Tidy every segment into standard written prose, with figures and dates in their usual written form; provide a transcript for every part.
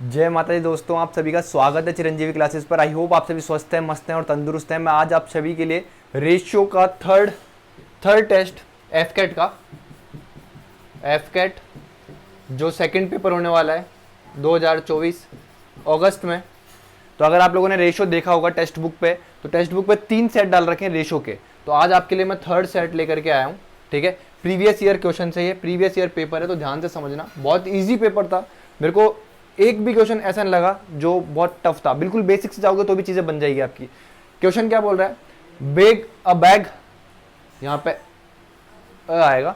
जय माता दी दोस्तों, आप सभी का स्वागत है चिरंजीवी क्लासेस पर। आई होप आप सभी स्वस्थ हैं, मस्त हैं और तंदुरुस्त हैं। मैं आज आप सभी के लिए रेशियो का थर्ड टेस्ट एफ कैट जो सेकंड पेपर होने वाला है 2024 अगस्त में। तो अगर आप लोगों ने रेशियो देखा होगा टेक्स्ट बुक पे, तो टेक्स्ट बुक पे 3 सेट डाल रखे हैं रेशियो के। तो आज आपके लिए मैं थर्ड सेट लेकर के आया हूँ। ठीक है, प्रीवियस ईयर क्वेश्चन से, ये प्रीवियस ईयर पेपर है तो ध्यान से समझना। बहुत ईजी पेपर था, मेरे को एक भी क्वेश्चन ऐसा नहीं लगा जो बहुत टफ था। बिल्कुल बेसिक से जाओगे तो भी चीजें बन जाएगी आपकी। क्वेश्चन क्या बोल रहा है? बैग यहाँ पे आएगा।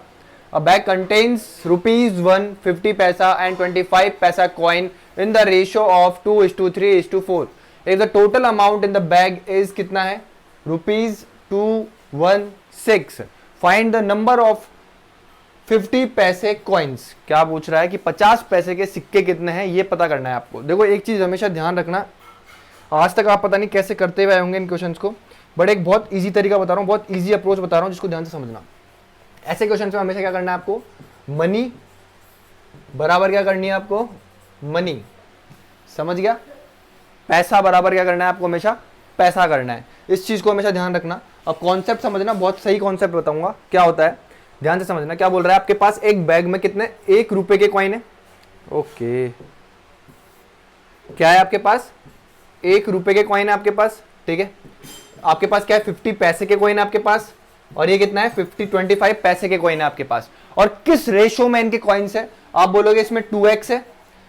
अ बैग कंटेन्स ₹1 50 पैसा एंड 25 पैसा coin in the ratio of 2:3:4। If the total amount in the bag is कितना है? ₹216। फाइंड द नंबर ऑफ 50 पैसे कॉइन्स। क्या पूछ रहा है कि 50 पैसे के सिक्के कितने हैं, ये पता करना है आपको। देखो एक चीज हमेशा ध्यान रखना, आज तक आप पता नहीं कैसे करते हुए आए होंगे इन क्वेश्चंस को, बट एक बहुत इजी तरीका बता रहा हूँ, बहुत इजी अप्रोच बता रहा हूँ जिसको ध्यान से समझना। ऐसे क्वेश्चन में हमेशा क्या करना है आपको? मनी बराबर क्या करनी है आपको? मनी। समझ गया? पैसा बराबर क्या करना है आपको? हमेशा पैसा करना है। इस चीज को हमेशा ध्यान रखना। अब कॉन्सेप्ट समझना, बहुत सही कॉन्सेप्ट बताऊंगा क्या होता है, ध्यान से समझना। क्या बोल रहा है? आपके पास एक बैग में कितने ₹1 के कॉइन है। ओके, क्या है आपके पास? ₹1 के कॉइन है आपके पास। ठीक है, आपके पास क्या है? 50 पैसे के कॉइन है आपके पास। और ये कितना है? 25 पैसे के कॉइन है आपके पास। और किस रेशो में इनके कॉइन्स है? आप बोलोगे इसमें 2x है,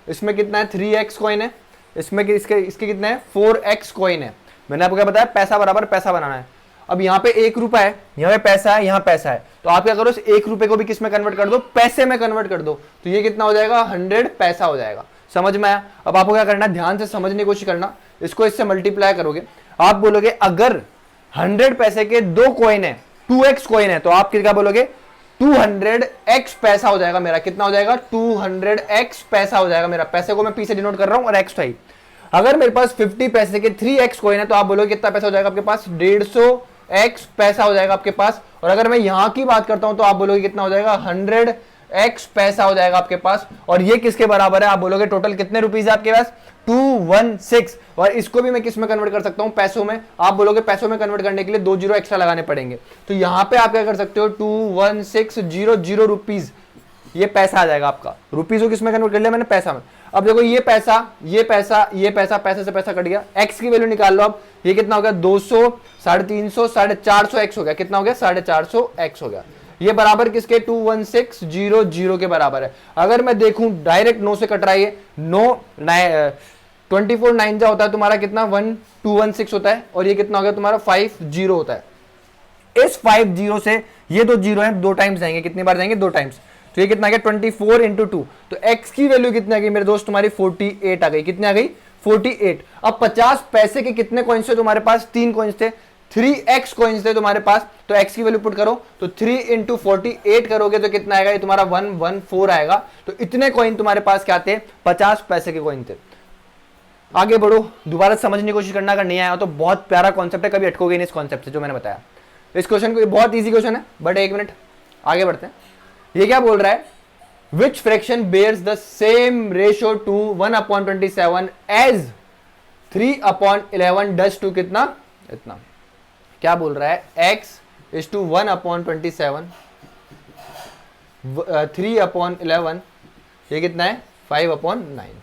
इसमें कितना है? 3x कॉइन है, इसमें इसके कितना है? 4x कॉइन है। मैंने आपको क्या बताया? पैसा बराबर पैसा बनाना है। अब यहाँ पे ₹1 है, यहाँ पे पैसा है, यहाँ पैसा है, तो आप क्या करो? इस ₹1 को भी किस में कन्वर्ट कर दो? पैसे में कन्वर्ट कर दो। तो ये कितना हो जाएगा? 100 पैसा हो जाएगा। समझ में आया? अब आपको क्या करना है? ध्यान से समझने की कोशिश करना। इसको इससे मल्टीप्लाई करोगे, आप बोलोगे अगर 100 पैसे के 2 कॉइन है, 2x कॉइन है, तो आप क्या बोलोगे? 200x पैसा हो जाएगा मेरा। कितना हो जाएगा? 200x पैसा हो जाएगा मेरा। पैसे को मैं p से डिनोट कर रहा हूं और x तो ही। अगर मेरे पास 50 पैसे के 3x कॉइन है, तो आप बोलोगे कितना पैसा हो जाएगा आपके पास? 150x पैसा हो जाएगा आपके पास। और अगर मैं यहां की बात करता हूं तो आप बोलोगे कितना हो जाएगा? 100x पैसा हो जाएगा आपके पास। और ये किसके बराबर है? आप बोलोगे टोटल कितने रुपीस है आपके पास? 216। और इसको भी मैं किस में कन्वर्ट कर सकता हूं? पैसों में। आप बोलोगे पैसों में कन्वर्ट करने के लिए 2 जीरो एक्स्ट्रा लगाने पड़ेंगे। तो यहां पे आप क्या कर सकते हो? 21600 रुपीज, ये पैसा आ जाएगा आपका। रुपीज को किस में कन्वर्ट कर लिया मैंने? पैसा में। अब देखो ये पैसा, ये पैसा, ये पैसा, पैसे से पैसा कट गया। एक्स की वैल्यू निकाल लो। अब ये कितना हो गया? 200, 350, 450x हो गया। कितना हो गया? 450x हो गया। ये बराबर किसके? 21600 के बराबर है। अगर मैं देखूं डायरेक्ट 9 से कट रहा है, 24 9 जा होता है तुम्हारा कितना? 1216 होता है। और ये कितना हो गया तुम्हारा? 50 होता है। इस 50 से ये 2 जीरो है, 2 टाइम्स जाएंगे। कितनी बार जाएंगे? 2 टाइम्स। तो ये कितना आ गया? 24 × 2। तो x की वैल्यू कितनी आ गई मेरे दोस्त? तुम्हारी 48 आ गई। कितनी आ गई? 48। अब 50 पैसे के कितने कॉइन्स थे तुम्हारे पास? 3 कॉइन्स थे। 3x कॉइन्स थे तुम्हारे पास। तो x की वैल्यू पुट करो, तो 3 × 48 करोगे तो कितना आएगा? ये तुम्हारा 114 आएगा। तो इतने कॉइन तुम्हारे पास क्या थे? 50 पैसे के कॉइन थे। आगे बढ़ो, दोबारा समझने की कोशिश करना। अगर नहीं आया तो बहुत प्यारा कॉन्सेप्ट है, कभी अटकोगे नहीं इस कॉन्सेप्ट से जो मैंने बताया। इस क्वेश्चन को, बहुत इजी क्वेश्चन है, बट 1 मिनट आगे बढ़ते हैं। ये क्या बोल रहा है? Which fraction bears the same ratio to 1/27 as 3/11 does to कितना? इतना। क्या बोल रहा है? x is to 1/27, 3/11, ये कितना है? 5/9।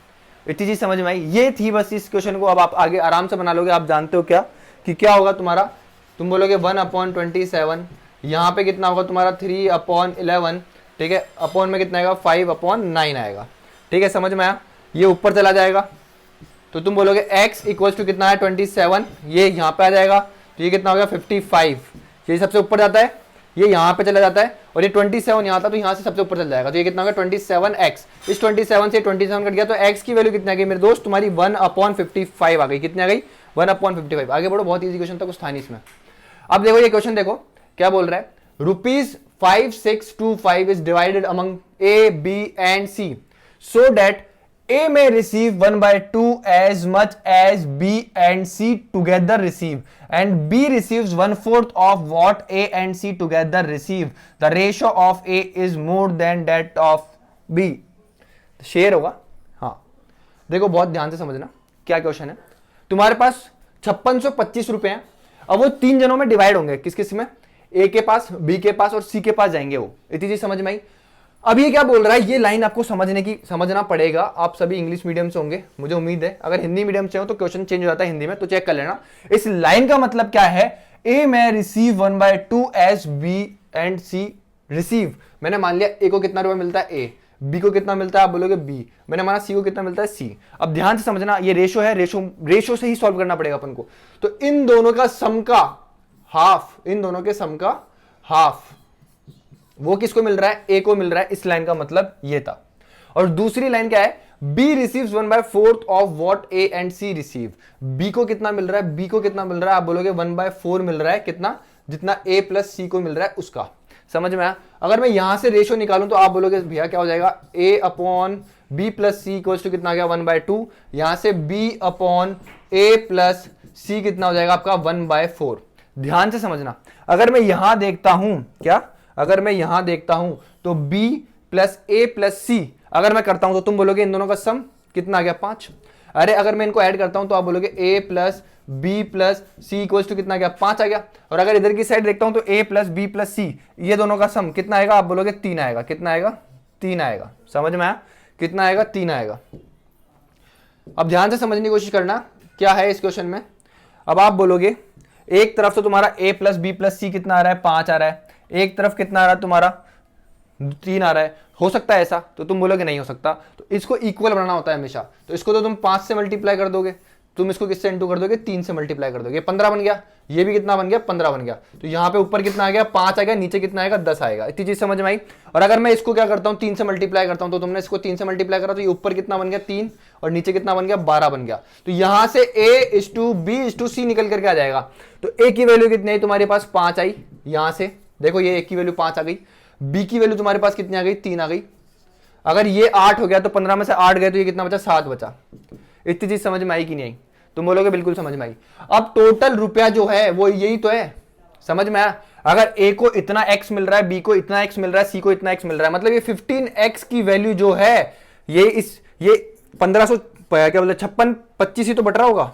इतनी चीज समझ में आई? ये थी बस इस क्वेश्चन को। अब आप आगे आराम से बना लोगे। आप जानते हो क्या कि क्या होगा तुम्हारा? तुम बोलोगे 1/27, यहां पे कितना होगा तुम्हारा? 3/11। ठीक है, अपॉन में कितना आएगा? 5/9 आएगा। ठीक है, समझ में आया? ये ऊपर चला जाएगा तो तुम बोलोगे x इक्वल टू कितना है? 27। ये यहां पे आ जाएगा तो ये कितना हो गया? 55। ये सबसे ऊपर जाता है, ये यहां पे चला जाता है, और ये 27 यहां था तो यहां से सबसे ऊपर चल जाएगा। तो ये कितना हो गया? 27x। इस 27 से 27 कट गया तो x की वैल्यू कितनी आ गई मेरे दोस्त? तुम्हारी 1/55 आ गई। कितनी आ गई? 1/55। आगे बढ़ो, बहुत ईजी क्वेश्चन था, कुछ था नहीं इसमें। अब देखो ये क्वेश्चन देखो क्या बोल रहा है? ₹5625 is divided among A, B and C so that A may receive 1/2 as much as B and C together receive, and B receives 1/4 of what A and C together receive. The ratio of A is more than that of B. Share होगा। हाँ, देखो बहुत ध्यान से समझना क्या question है। तुम्हारे पास 5625 रुपए हैं। अब वो 3 जनों में डिवाइड होंगे, किस किस में, ए के पास, बी के पास और सी के पास जाएंगे वो। इतनी चीज समझ में आई। अब ये क्या बोल रहा है, ये लाइन आपको समझना पड़ेगा। आप सभी इंग्लिश मीडियम से होंगे मुझे उम्मीद है, अगर हिंदी मीडियम से हो तो क्वेश्चन चेंज हो जाता है हिंदी में, तो चेक कर लेना। इस लाइन का मतलब क्या है, ए मैं receive 1/2 as b and c receive. मैंने मान लिया ए को कितना रुपया मिलता है ए, बी को कितना मिलता है आप बोलोगे बी, मैंने माना सी को कितना मिलता है सी। अब ध्यान से समझना, ये रेशो है, रेशो से ही सॉल्व करना पड़ेगा अपन को। तो इन दोनों का सम का हाफ, इन दोनों के सम का हाफ वो किसको मिल रहा है, ए को मिल रहा है। इस लाइन का मतलब ये था। और दूसरी लाइन क्या है, b receives 1/4 of what a and c receive. B को कितना मिल रहा है, बी को कितना मिल रहा है आप बोलोगे 1/4 मिल रहा है, कितना, जितना ए प्लस सी को मिल रहा है उसका। समझ में आया। अगर मैं यहां से रेशो निकालूं तो आप बोलोगे भैया क्या हो जाएगा, A upon B plus C equals to कितना आ गया 1/2। यहां से B upon A plus C कितना हो जाएगा आपका 1/4। ध्यान से समझना, अगर मैं यहां देखता हूं क्या, अगर मैं यहां देखता हूं तो b प्लस ए प्लस सी अगर मैं करता हूं तो तुम बोलोगे इन दोनों का सम कितना आ गया 5। अरे अगर मैं इनको ऐड करता हूं तो आप बोलोगे a plus b plus C equals to कितना आ गया 5 आ गया। और अगर इधर की साइड देखता हूं तो a प्लस बी प्लस सी ये दोनों का सम कितना आएगा आप बोलोगे 3 आएगा। कितना आएगा, 3 आएगा। समझ में आया, कितना आएगा, 3 आएगा। अब ध्यान से समझने की कोशिश करना क्या है इस क्वेश्चन में। अब आप बोलोगे एक तरफ तो तुम्हारा a plus b plus C कितना आ रहा है 5 आ रहा है, एक तरफ कितना आ रहा है तुम्हारा 3 आ रहा है। हो सकता है ऐसा, तो तुम बोलोगे नहीं हो सकता। तो इसको इक्वल बनाना होता है हमेशा। तो इसको तो तुम 5 से मल्टीप्लाई कर दोगे, तुम इसको किससे इंटू कर दोगे 3 से मल्टीप्लाई कर दोगे, 15 बन गया। ये भी कितना बन गया 15 बन गया। तो यहाँ पे ऊपर कितना आ गया 5 आ गया, नीचे कितना आएगा 10 आएगा। इतनी चीज समझ में आई। और अगर मैं इसको क्या करता हूँ 3 से मल्टीप्लाई करता हूँ, तो तुमने इसको 3 से मल्टीप्लाई करा तो ये ऊपर कितना बन गया 3 और नीचे कितना बन गया 12 बन गया। तो यहां से a/b/c निकल करके आ जाएगा। तो a की वैल्यू कितनी आई तुम्हारे पास 5 आई। यहां से देखो ये a की वैल्यू 5 आ गई, b की वैल्यू तुम्हारे पास कितनी आ गई 3 आ गई। अगर ये 8 हो गया तो 15 में से 8 गए तो ये कितना बचा 7 बचा। इतनी चीज समझ में आई कि नहीं आई, तुम बोलोगे बिल्कुल समझ में आई। अब टोटल रुपया जो है वो यही तो है, समझ में आया। अगर a को इतना x मिल रहा है, b को इतना x मिल रहा है, c को इतना x मिल रहा है, मतलब ये 15x की वैल्यू जो है ये 1500 क्या बोलते 56-25 ही तो बट रहा होगा।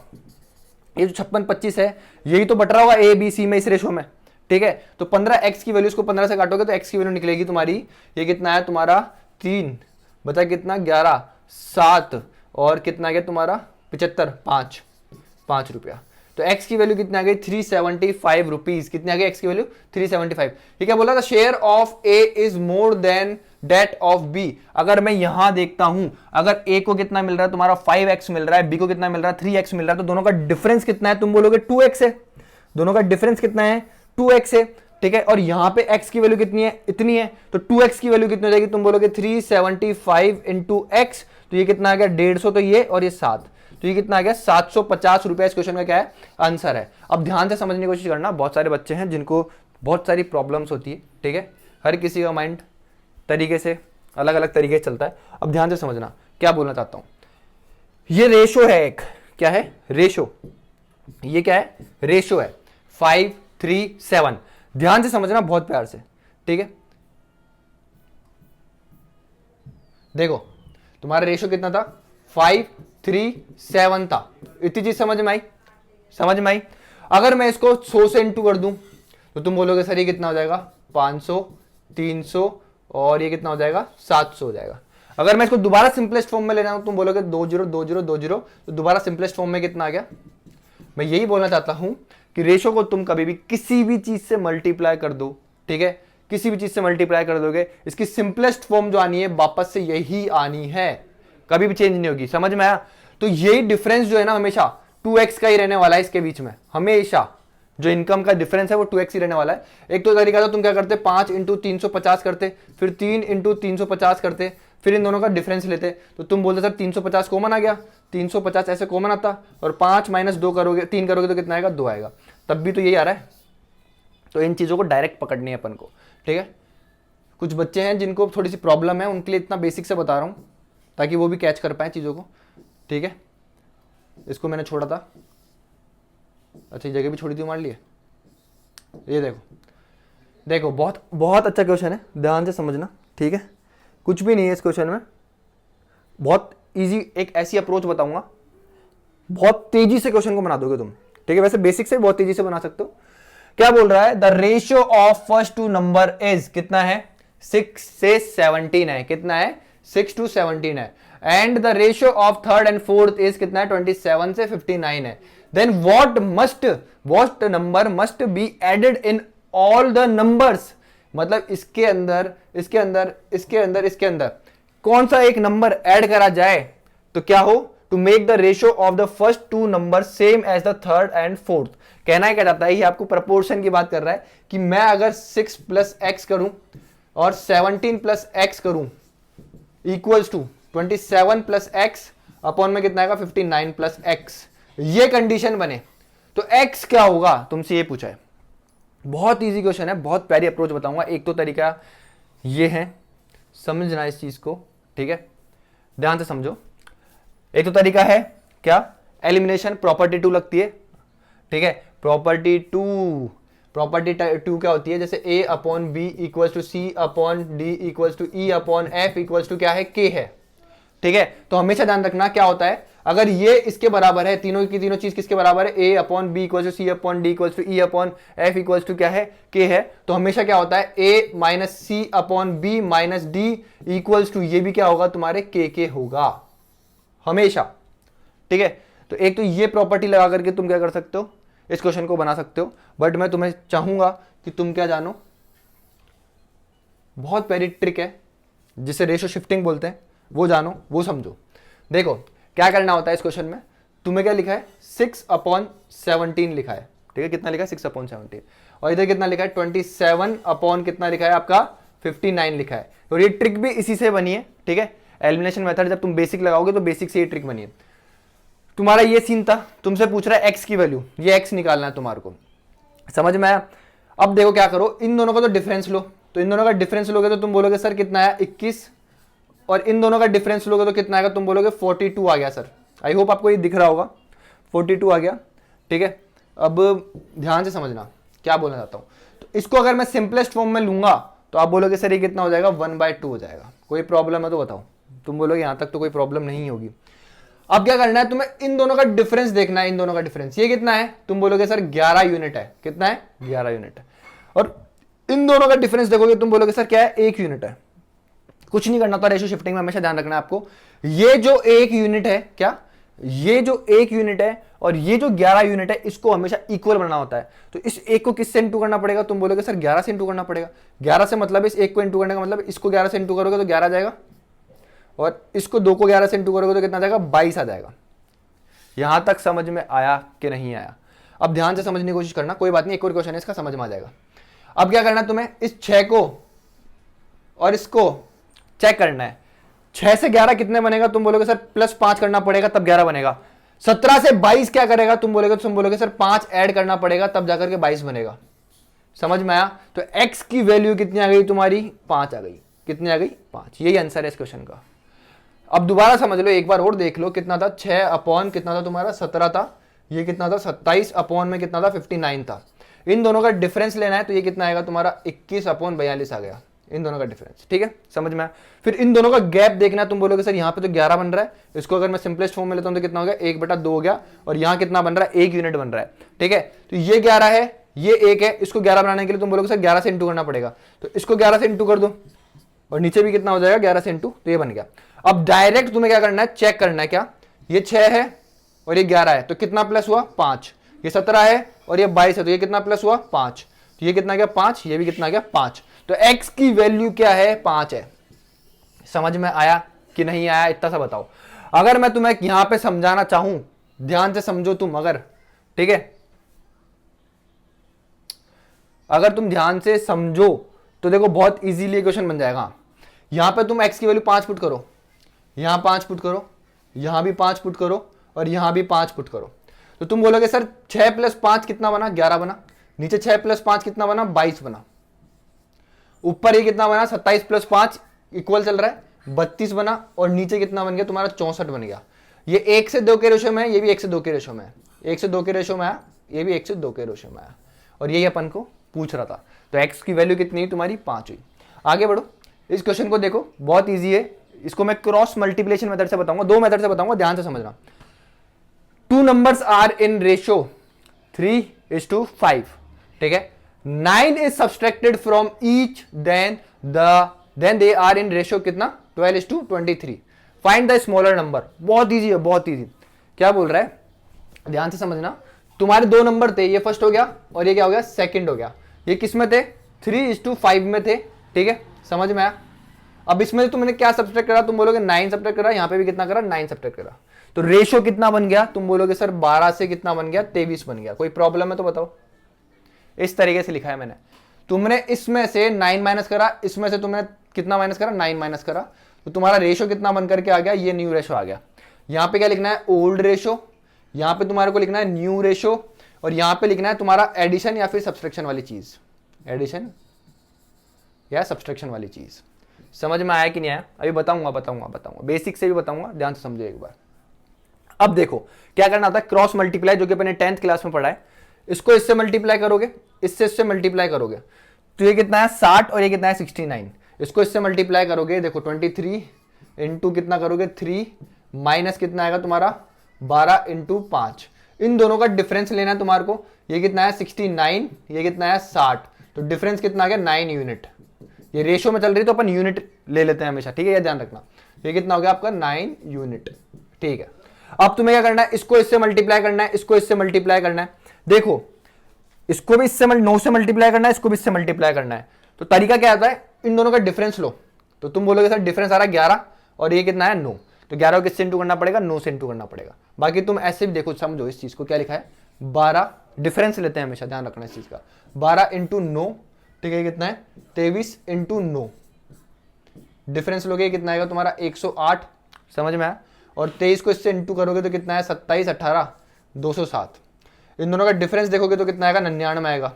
ये जो 56-25 है यही तो बट रहा होगा a b c में इस रेशो में, ठीक है। तो 15x की वैल्यू, इसको 15 से काटोगे तो x की वैल्यू निकलेगी तुम्हारी, ये कितना है तुम्हारा 3 बता कितना 11 7 और कितना गया तुम्हारा 75 5 रुपया। तो x की वैल्यू कितनी आ गई 375 रुपीज। कितनी आ गई x की वैल्यू 375। ये क्या बोला था, share of a is more than that of b। अगर मैं यहां देखता हूं, अगर a को कितना मिल रहा है तुम्हारा 5x मिल रहा है, b को कितना मिल रहा है 3x मिल रहा है, तो दोनों का डिफरेंस कितना है तुम बोलोगे 2x है। दोनों का डिफरेंस कितना है 2x है, ठीक है। और यहां पे x की वैल्यू कितनी है, इतनी है। तो 2x की वैल्यू कितनी हो जाएगी तुम बोलोगे 375 इंटू x। तो ये कितना आ गया 150, तो ये और ये 7, तो ये कितना आ गया 750 रुपया। इस क्वेश्चन का क्या है आंसर है। अब ध्यान से समझने की कोशिश करना, बहुत सारे बच्चे हैं जिनको बहुत सारी प्रॉब्लम्स होती है, ठीक है। हर किसी का माइंड तरीके से अलग अलग तरीके से चलता है। अब ध्यान से समझना क्या बोलना चाहता हूं। ये रेशो है एक, क्या है रेशो, ये क्या है रेशो है 5 3 7। ध्यान से समझना बहुत प्यार से, ठीक है। देखो तुम्हारा रेशो कितना था 5 3 7 था। इतनी चीज समझ में आई, समझ में आई। अगर मैं इसको 100 से इंटू कर दूं तो तुम बोलोगे सर ये कितना हो जाएगा 500 300 और ये कितना हो जाएगा 700 हो जाएगा। अगर मैं इसको दोबारा सिंपलेस्ट फॉर्म में लेना हूं तुम बोलोगे 20 20 20, तो दोबारा सिंपलेस्ट फॉर्म में कितना आ गया। मैं यही बोलना चाहता हूं कि रेशो को तुम कभी भी किसी भी चीज से मल्टीप्लाई कर दो, ठीक है, किसी भी चीज से मल्टीप्लाई कर दोगे, इसकी सिंपलेस्ट फॉर्म जो आनी है वापस से यही आनी है, कभी भी चेंज नहीं होगी। समझ में आया। तो यही डिफरेंस जो है ना हमेशा 2x का ही रहने वाला है इसके बीच में। हमेशा जो इनकम का डिफरेंस है वो 2x ही रहने वाला है। एक तो तरीका था तुम क्या करते 5 इंटू 350 करते, फिर 3 इंटू 350 करते, फिर इन दोनों का डिफरेंस लेते। तो तुम बोलते सर 350 कॉमन आ गया, 350 ऐसे कॉमन आता, और 5 माइनस 2 करोगे 3 करोगे तो कितना आएगा 2 आएगा। तब भी तो यही आ रहा है। तो इन चीज़ों को डायरेक्ट पकड़नी है अपन को, ठीक है। कुछ बच्चे हैं जिनको थोड़ी सी प्रॉब्लम है, उनके लिए इतना बेसिक से बता रहा हूँ ताकि वो भी कैच कर पाए चीज़ों को, ठीक है। इसको मैंने छोड़ा था, अच्छा जगह भी छोड़ी थी मान लिए। ये देखो देखो बहुत बहुत अच्छा क्वेश्चन है, ध्यान से समझना, ठीक है। कुछ भी नहीं है इस क्वेश्चन में, बहुत इजी एक ऐसी अप्रोच बताऊंगा, बहुत तेजी से क्वेश्चन को बना दोगे तुम, ठीक है। वैसे बेसिक से बहुत तेजी से बना सकते हो। क्या बोल रहा है, the ratio of first two number is, कितना है 6 से 17 है, कितना है 6 to 17 है, and the ratio of third and fourth is कितना है 27 से 59 है, then what number must be added in all the numbers, मतलब इसके अंदर इसके अंदर इसके अंदर इसके अंदर कौन सा एक नंबर ऐड करा जाए तो क्या हो, to make the ratio of the first two number same as the third and fourth. कहना क्या जाता है, ये आपको प्रपोर्शन की बात कर रहा है कि मैं अगर 6 प्लस एक्स करूं और 17 प्लस एक्स करूं equals to 27 plus x upon में कितना आएगा 59 प्लस एक्स, ये कंडीशन बने तो एक्स क्या होगा, तुमसे ये पूछा है। बहुत इजी क्वेश्चन है, बहुत प्यारी अप्रोच बताऊंगा। एक तो तरीका ये है समझना इस चीज को, ठीक है, ध्यान से समझो। एक तो तरीका है क्या, एलिमिनेशन, प्रॉपर्टी 2 लगती है, ठीक है। प्रॉपर्टी टू क्या होती है, जैसे a upon b equals to c upon d equals to e upon f equals to क्या है k है, ठीक है। तो हमेशा ध्यान रखना क्या होता है, अगर ये इसके बराबर है, तीनों की तीनों चीज किसके बराबर है, a upon b equals to c upon d equals to e upon f equals to क्या है k है, तो हमेशा क्या होता है a minus c upon b minus d equals to ये भी क्या होगा तुम्हारे k होगा हमेशा, ठीक है। तो एक तो ये प्रॉपर्टी लगा करके तुम क्या कर सकते हो, इस क्वेश्चन को बना सकते हो, बट मैं तुम्हें चाहूंगा कि तुम क्या जानो, बहुत प्यारी ट्रिक है जिसे रेशो शिफ्टिंग बोलते हैं, वो जानो, वो समझो। देखो क्या करना होता है इस क्वेश्चन में, तुम्हें क्या लिखा है 6 अपॉन 17 लिखा है, ठीक है, कितना लिखा है 6 अपॉन 17, और इधर कितना लिखा है 27 अपॉन कितना लिखा है आपका 59 लिखा है। और ये ट्रिक भी इसी से बनी है, ठीक है। एलिमिनेशन मेथड जब तुम बेसिक लगाओगे तो बेसिक से ये ट्रिक बनी है। तुम्हारा ये सीन था, तुमसे पूछ रहा है एक्स की वैल्यू, ये एक्स निकालना है तुम्हारे को, समझ में आया। अब देखो क्या करो, इन दोनों का तो डिफरेंस लो, तो इन दोनों का डिफरेंस लोगे तो तुम बोलोगे सर कितना आया 21, और इन दोनों का डिफरेंस लोगे तो कितना आएगा, तुम बोलोगे 42 आ गया सर। आई होप आपको ये दिख रहा होगा, 42 आ गया, ठीक है। अब ध्यान से समझना क्या बोलना चाहता हूँ, तो इसको अगर मैं सिंपलेस्ट फॉर्म में लूंगा तो आप बोलोगे सर ये कितना हो जाएगा 1/2 हो जाएगा। कोई प्रॉब्लम है तो बताओ, तुम बोलोगे यहां तक तो कोई प्रॉब्लम नहीं होगी। अब क्या करना है, तुम्हें इन दोनों का डिफरेंस देखना है, इन दोनों का डिफरेंस ये कितना है, तुम बोलोगे सर 11 यूनिट है, कितना है 11 यूनिट है। और इन दोनों का डिफरेंस देखोगे तुम बोलोगे सर क्या है 1 यूनिट है। कुछ नहीं करना होता रेशियो शिफ्टिंग में, हमेशा ध्यान रखना है आपको, ये जो 1 यूनिट है, क्या ये जो 1 यूनिट है और ये जो 11 यूनिट है, इसको हमेशा इक्वल बनाना होता है। तो इस एक को किससे इंटू करना पड़ेगा, तुम बोलोगे सर 11 से इंटू करना पड़ेगा। 11 से मतलब इस एक को इंटू करने का मतलब इसको 11 से इंटू करोगे तो 11 जाएगा, और इसको 2 को 11 से इंटू करोगे तो कितना जाएगा 22 आ जाएगा। यहां तक समझ में आया कि नहीं आया? अब ध्यान से समझने की कोशिश करना, कोई बात नहीं, एक और क्वेश्चन है इसका, समझ में आ जाएगा। अब क्या करना है तुम्हें, इस 6 को और इसको चेक करना है। 6 से 11 कितने बनेगा, तुम बोलोगे सर +5 करना पड़ेगा तब 11 बनेगा। 17 से 22 क्या करेगा, तुम बोलोगे सर 5 ऐड करना पड़ेगा तब जाकर के 22 बनेगा। समझ में आया? तो x की वैल्यू कितनी आ गई तुम्हारी, 5 आ गई। कितनी आ गई, 5। यही आंसर है इस क्वेश्चन का। अब दोबारा समझ लो, एक बार और देख लो, कितना था 6 अपॉन कितना था तुम्हारा 17 था, ये कितना था 27 अपॉन में कितना था 59 था। इन दोनों का डिफरेंस लेना है तो ये कितना आएगा तुम्हारा 21 अपॉन 42 आ गया, इन दोनों का डिफरेंस। ठीक है, समझ में आया? फिर इन दोनों का गैप देखना है, तुम बोलोगे सर यहाँ पे तो 11 बन रहा है, इसको अगर मैं सिंपलेस्ट फॉर्म में लेता हूँ तो कितना हो गया 1/2 हो गया, और यहाँ कितना बन रहा है 1 यूनिट बन रहा है। ठीक है, तो ये 11 है, ये 1 है, इसको 11 बनाने के लिए तुम बोलोगे सर 11 से इंटू करना पड़ेगा, तो इसको 11 से इंटू कर दो, और नीचे भी कितना हो जाएगा 11 से इंटू, तो ये बन गया। अब डायरेक्ट तुम्हें क्या करना है, चेक करना है, क्या ये 6 है और ये 11 है, तो कितना प्लस हुआ 5, ये 17 है और ये 22 है, तो ये कितना प्लस हुआ 5, तो ये कितना गया 5, ये भी कितना गया 5। तो x की वैल्यू क्या है, 5 है। समझ में आया कि नहीं आया, इतना सा बताओ। अगर मैं तुम्हें यहां पे समझाना चाहूं, ध्यान से समझो तुम, अगर ठीक है, अगर तुम ध्यान से समझो तो देखो बहुत इजीली क्वेश्चन बन जाएगा। यहां पे तुम x की वैल्यू 5 पुट करो, यहां 5 पुट करो, यहां भी 5 पुट करो, और यहां भी 5 पुट करो, तो तुम बोलोगे सर 6 + 5 कितना बना, 11 बना। नीचे 6 + 5 कितना बना, 22 बना। ऊपर ये कितना बना, 27 + 5 इक्वल चल रहा है 32 बना, और नीचे कितना बन गया तुम्हारा 64 बन गया। ये 1 से 2 के रेशो में है, ये भी 1 से 2 के रेशो में है, 1 से 2 के रेशो में आया, ये भी 1 से 2 के रेशो में आया, और यही अपन को पूछ रहा था। तो x की वैल्यू कितनी है तुम्हारी, 5 हुई। आगे बढ़ो, इस क्वेश्चन को देखो, बहुत ईजी है, इसको मैं क्रॉस मल्टीप्लिकेशन मेथड से बताऊंगा, दो मेथड से बताऊंगा, ध्यान से समझना। Two numbers are in ratio 3:5, ठीक है। 9 is subtracted from each, then they are in ratio कितना 12:23। Find the smaller number. बहुत इजी है, बहुत इजी। क्या बोल रहा है, ध्यान से समझना। तुम्हारे दो नंबर थे, ये फर्स्ट हो गया और ये क्या हो गया, सेकंड हो गया। ये किस में थे, 3:5 में थे, ठीक है, समझ में आया। अब इसमें तुमने क्या सब्सट्रैक्ट करा, तुम बोलोगे 9 सब्सट्रैक्ट करा, यहां पे भी कितना करा, 9 सब्सट्रैक्ट करा, तो रेशियो कितना बन गया, तुम बोलोगे सर 12 से कितना बन गया, 23 बन गया। कोई प्रॉब्लम है तो बताओ। इस तरीके से लिखा है मैंने। तुमने इसमें से 9 माइनस करा, इसमें से तुमने कितना माइनस करा, 9 माइनस करा, तो तुम्हारा रेशियो कितना बन करके आ गया, ये न्यू रेशियो आ गया। यहां पे क्या लिखना है, ओल्ड रेशियो, यहां पे तुम्हारे को लिखना है न्यू रेशियो, और यहां पे लिखना है तुम्हारा एडिशन या फिर सब्सट्रैक्शन वाली चीज, एडिशन या सब्सट्रैक्शन वाली चीज। समझ में आया कि नहीं आया, अभी बताऊंगा, बेसिक से भी बताऊंगा, ध्यान से समझो एक बार। अब देखो क्या करना होता है, क्रॉस मल्टीप्लाई, जो कि अपने 10th क्लास में पढ़ा है। इसको इससे मल्टीप्लाई करोगे, इससे मल्टीप्लाई करोगे, तो ये कितना है 60 और ये कितना है 69। इसको इससे मल्टीप्लाई करोगे, देखो 23 इंटू कितना करोगे 3 माइनस कितना आएगा तुम्हारा 12 इंटू 5। इन दोनों का डिफरेंस लेना है तुम्हारे को। ये कितना है 69, ये कितना है 60, तो डिफरेंस कितना आ गया 9 यूनिट। ये रेशियो में चल रही तो अपन यूनिट ले लेते हैं हमेशा, ठीक है, ये ध्यान रखना। ये कितना हो गया आपका 9 यूनिट, ठीक है। अब तुम्हें क्या करना है, इसको इससे मल्टीप्लाई करना है, इसको इससे मल्टीप्लाई करना है। देखो इसको भी इससे 9 से मल्टीप्लाई करना है, इसको भी इससे मल्टीप्लाई करना है। तो तरीका क्या आता है, इन दोनों का डिफरेंस लो। तो तुम बोलोगे सर डिफरेंस आ रहा है 11 और ये कितना है 9, तो 11 को किससे इंटू करना पड़ेगा, 9 से इंटू करना पड़ेगा। बाकी तुम ऐसे भी देखो, समझो इस चीज को, क्या लिखा है 12, डिफरेंस लेते हैं हमेशा, ध्यान रखना इस चीज का। 12 इंटू 9, ठीक है, कितना है 23 इंटू 9, डिफरेंस लोगे कितना आएगा तुम्हारा 108, समझ में आया। और 23 को इससे इंटू करोगे तो कितना है 27 18 207। इन दोनों का डिफरेंस देखोगे तो कितना आएगा 99 आएगा,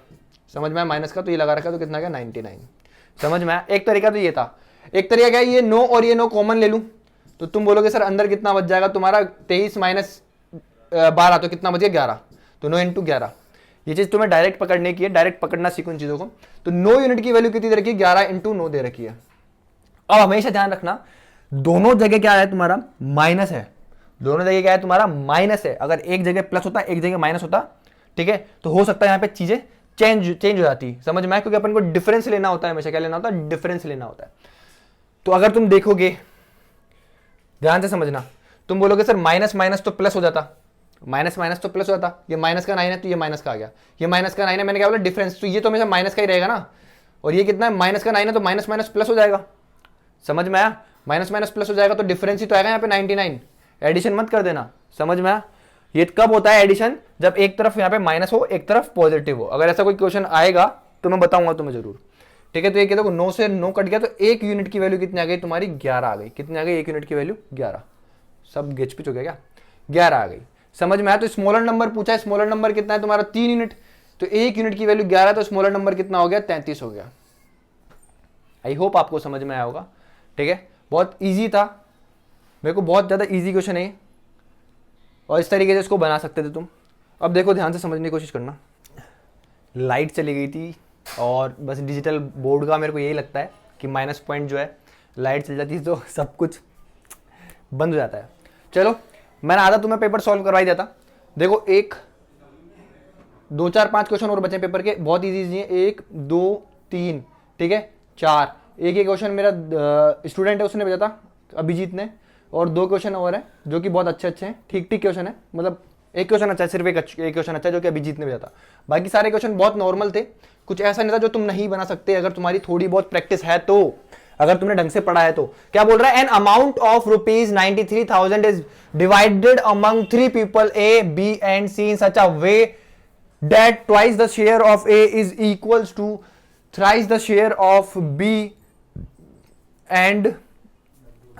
समझ में आया, माइनस का तो ये लगा रखा है तो कितना आएगा 99, समझ में आया। एक तरीका तो ये था। एक तरीका क्या है, ये 9 और ये 9 कॉमन ले लूं, तो तुम बोलोगे सर अंदर कितना बच जाएगा तुम्हारा 23 माइनस 12, तो कितना बच गया 11, तो 9 इंटू 11। ये चीज तुम्हें डायरेक्ट पकड़ने की है, डायरेक्ट पकड़ना सीखो इन चीजों को। तो 9 यूनिट की वैल्यू कितनी दे रखी है, 11 इंटू 9 दे रखी है। अब हमेशा ध्यान रखना, दोनों जगह क्या है तुम्हारा माइनस है, दोनों जगह क्या है तुम्हारा माइनस है। अगर एक जगह प्लस होता, एक जगह माइनस होता, ठीक है, तो हो सकता है यहाँ पे चीजें चेंज हो जाती, समझ में आया, क्योंकि अपन को डिफरेंस लेना होता है, हमेशा क्या लेना होता है, डिफरेंस लेना होता है। तो अगर तुम देखोगे, ध्यान से समझना, तुम बोलोगे सर माइनस माइनस तो प्लस हो जाता, माइनस माइनस तो प्लस हो जाता, ये माइनस का 9 है तो ये माइनस का आ गया, ये माइनस का 9 है, मैंने क्या बोला डिफरेंस, तो ये तो हमेशा माइनस का ही रहेगा ना। और ये कितना है माइनस का 9 है तो माइनस माइनस प्लस हो जाएगा, समझ में आया, माइनस माइनस प्लस हो जाएगा तो डिफरेंस ही तो आएगा यहाँ पे 99। एडिशन मत कर देना, समझ में आया। ये कब होता है एडिशन, जब एक तरफ यहाँ पे माइनस हो, एक तरफ पॉजिटिव हो। अगर ऐसा कोई क्वेश्चन आएगा तो मैं बताऊंगा तुम्हें जरूर, ठीक है। तो ये कहते हो 9 से 9 कट गया तो एक यूनिट की वैल्यू कितनी आ गई तुम्हारी 11 आ गई। कितनी आ गई, एक यूनिट की वैल्यू 11। सब गिच पिच हो गया क्या, 11 आ गई, समझ में आया। तो स्मॉलर नंबर पूछा है, स्मॉलर नंबर कितना है तुम्हारा 3 यूनिट, तो एक यूनिट की वैल्यू 11, तो स्मॉलर नंबर कितना हो गया 33 हो गया। आई होप आपको समझ में आया होगा, ठीक है। बहुत ईजी था, मेरे को बहुत ज़्यादा ईजी क्वेश्चन है और इस तरीके से इसको बना सकते थे तुम। अब देखो ध्यान से समझने की कोशिश करना। लाइट चली गई थी और बस डिजिटल बोर्ड का मेरे को यही लगता है कि माइनस पॉइंट जो है, लाइट चल जाती है तो सब कुछ बंद हो जाता है। चलो मैंने आधा तुम्हें पेपर सॉल्व करवाई देता। देखो 1 2 4 5 क्वेश्चन और बचे पेपर के, बहुत ईजी है। 1 2 3, ठीक है, 4। एक क्वेश्चन मेरा स्टूडेंट है उसने भेजा था, अभिजीत ने, और 2 क्वेश्चन और है जो कि बहुत अच्छे हैं, ठीक क्वेश्चन है, मतलब एक क्वेश्चन अच्छा है, सिर्फ एक क्वेश्चन अच्छा है जो कि अभिजीत ने भेजा था। बाकी सारे क्वेश्चन बहुत नॉर्मल थे, कुछ ऐसा नहीं था जो तुम नहीं बना सकते अगर तुम्हारी थोड़ी बहुत प्रैक्टिस है तो, अगर तुमने ढंग से पढ़ा है तो। क्या बोल रहा है, an amount of ₹93,000 is divided among 3 people A B and C in such a way that twice the share of A is equals to thrice the share of B and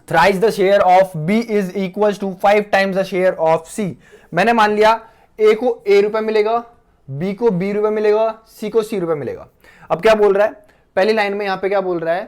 thrice the share of B is equals to 5 times the share of C. मैंने मान लिया ए को ए रुपए मिलेगा, B को B रुपए मिलेगा, सी को सी रुपए मिलेगा। अब क्या बोल रहा है, पहली लाइन में यहां पे क्या बोल रहा है,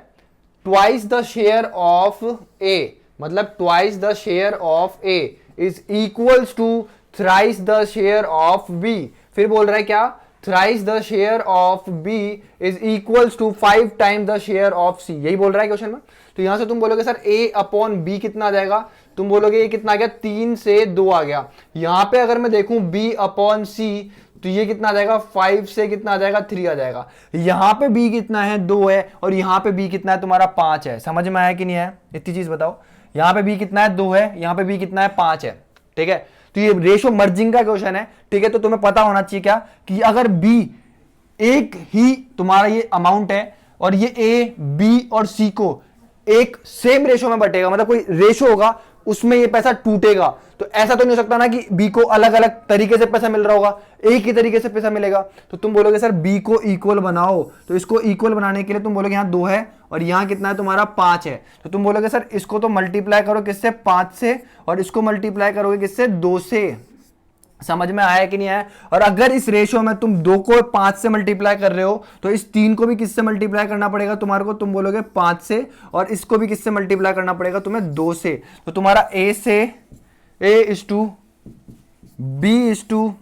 twice the share of A, मतलब twice the share of A is equals to thrice the share of B. फिर बोल रहा है क्या, thrice the share of B is equals to 5 times the share of C, यही बोल रहा है क्वेश्चन में। तो यहां से तुम बोलोगे सर ए अपॉन बी कितना आ जाएगा, तुम बोलोगे ये कितना आ गया, 3 से 2 आ गया। यहां पे अगर मैं देखूं बी अपॉन सी तो ये कितना आ जाएगा, 5 से कितना आ जाएगा, 3 आ जाएगा। यहां पे बी कितना है, 2 है, और यहां पे बी कितना है तुम्हारा, 5 है। समझ में आया कि नहीं आया, इतनी चीज बताओ। यहां पे बी कितना है, 2 है, यहां पे बी कितना है, 5 है। ठीक है, तो ये रेशो मर्जिंग का क्वेश्चन है। ठीक है, तो तुम्हें पता होना चाहिए क्या कि अगर बी एक ही तुम्हारा ये अमाउंट है और ये ए बी और सी को एक सेम रेशो में बटेगा, मतलब कोई रेशो होगा उसमें ये पैसा टूटेगा, तो ऐसा तो नहीं हो सकता ना कि बी को अलग अलग तरीके से पैसा मिल रहा होगा, एक ही तरीके से पैसा मिलेगा। तो तुम बोलोगे सर बी को इक्वल बनाओ, तो इसको इक्वल बनाने के लिए तुम बोलोगे यहां 2 है और यहां कितना है तुम्हारा, 5 है। तो तुम बोलोगे सर इसको तो मल्टीप्लाई करो किससे, 5 से, और इसको मल्टीप्लाई करोगे किससे, 2 से। समझ में आया कि नहीं आया। और अगर इस रेशियो में तुम 2 को 5 से मल्टीप्लाई कर रहे हो तो इस 3 को भी किससे मल्टीप्लाई करना पड़ेगा तुम्हारे को, तुम बोलोगे 5 से, और इसको भी किससे मल्टीप्लाई करना पड़ेगा तुम्हें, 2 से। तो तुम्हारा ए से A is to B is to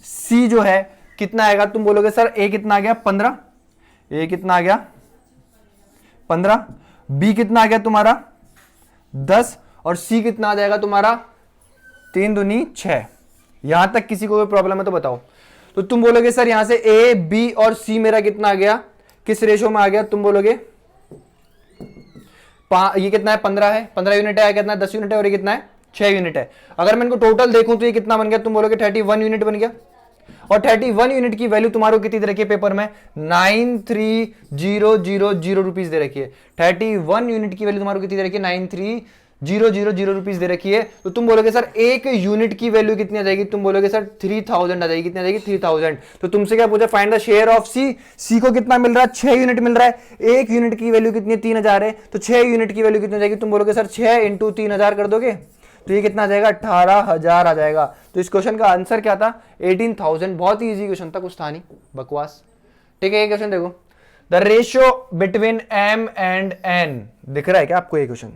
C जो है कितना आएगा, तुम बोलोगे सर ए कितना आ गया, 15, ए कितना आ गया 15, बी कितना आ गया तुम्हारा 10, और सी कितना आ जाएगा तुम्हारा 3 दूनी 6। यहां तक किसी को कोई प्रॉब्लम है तो बताओ। तो तुम बोलोगे सर यहां से ए बी और सी मेरा कितना आ गया, किस रेशो में आ गया, तुम बोलोगे ये कितना है, 15 है, 15 यूनिट है, कितना है 10 यूनिट है, और ये कितना है 6 यूनिट है। अगर मैं इनको टोटल देखूं तो ये कितना बन गया, तुम बोलोगे 31 यूनिट बन गया। और 31 यूनिट की वैल्यू तुम्हारे को कितनी दे रखी है पेपर में, 93,000 रुपीज दे रखी है। 31 यूनिट की वैल्यू तुम्हारे को कितनी दे रखी है, 93,000 रुपीज दे रखी है। तो तुम बोलोगे सर एक यूनिट की वैल्यू कितनी आ जाएगी, तुम बोलोगे सर 3000 आ जाएगी। कितनी आ जाएगी, 3000। तो तुमसे क्या पूछा, फाइंड द शेयर ऑफ सी, सी को कितना मिल रहा है, 6 यूनिट मिल रहा है। एक यूनिट की वैल्यू कितनी है, 3000 है, तो 6 यूनिट की वैल्यू कितनी आ जाएगी, तुम बोलोगे सर 6 इंटू 3000 कर दोगे तो ये कितना आ जाएगा, 18,000 आ जाएगा। तो इस क्वेश्चन का आंसर क्या था, 18,000। बहुत ही इजी क्वेश्चन था, कुछ था नहीं बकवास। ठीक है, ये क्वेश्चन देखो, the ratio between m and n, दिख रहा है क्या आपको ये क्वेश्चन,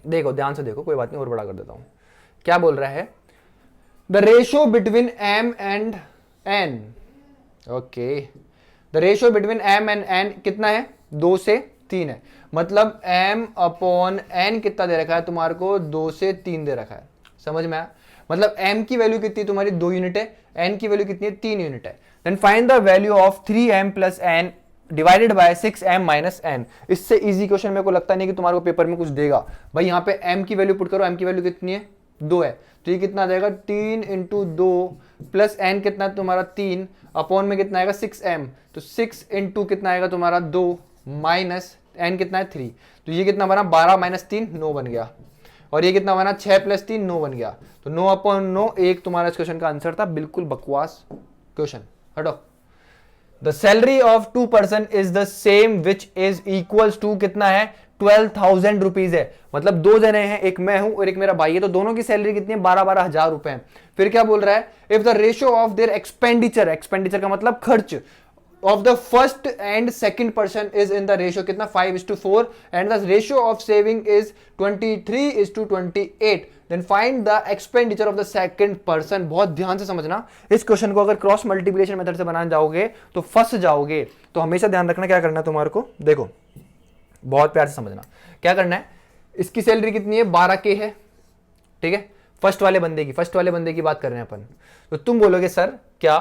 देखो ध्यान से देखो, कोई बात नहीं और बड़ा कर देता हूं। क्या बोल रहा है, the ratio between m and n, okay, the ratio between m and n कितना है, 2 से 3 है। मतलब m अपॉन n कितना दे रखा है तुम्हारे को, 2 से 3 दे रखा है। समझ में आया, मतलब m की वैल्यू कितनी तुम्हारी 2 यूनिट है, n की वैल्यू कितनी है 3 यूनिट है। Then find the value of 3m plus n divided by 6m minus n। इससे इजी क्वेश्चन मेरे को लगता नहीं कि तुम्हारे को पेपर में कुछ देगा। भाई यहाँ पे m की वैल्यू पुट करो, m की वैल्यू कितनी है, 2 है, तो ये कितना आ जाएगा, 3 इंटू 2 प्लस n कितना है तुम्हारा 3, अपॉन में कितना आएगा 6m, तो 6 इंटू कितना आएगा तुम्हारा 2 माइनस n कितना है 3, तो ये कितना बना 12 माइनस 3 9 बन गया। और ये कितना बना 6 प्लस 3 9 बन गया। तो 9 अपॉन 9 एक तुम्हारा इस क्वेश्चन का आंसर था। बिल्कुल बकवास क्वेश्चन, हटो। The salary of 2 person is the same which is equals to कितना है, 12,000 रुपीज है। मतलब 2 जने हैं, एक मैं हूं और एक मेरा भाई है, तो दोनों की सैलरी कितनी है, 12,000 रुपए है। फिर क्या बोल रहा है, if the ratio of their expenditure, expenditure का मतलब खर्च, of the first and second person is in the ratio कितना 5:4 and the ratio of saving is 23:28, then find the expenditure of the second person। बहुत ध्यान से समझना इस question को, अगर क्रॉस मल्टीप्लिकेशन मेथड से बनाने जाओगे तो फंस जाओगे। तो हमेशा ध्यान रखना क्या करना है तुम्हारे को, देखो बहुत प्यार से समझना क्या करना है। इसकी सैलरी कितनी है, 12K है, ठीक है, फर्स्ट वाले बंदे की बात कर रहे हैं अपन। तो तुम बोलोगे सर क्या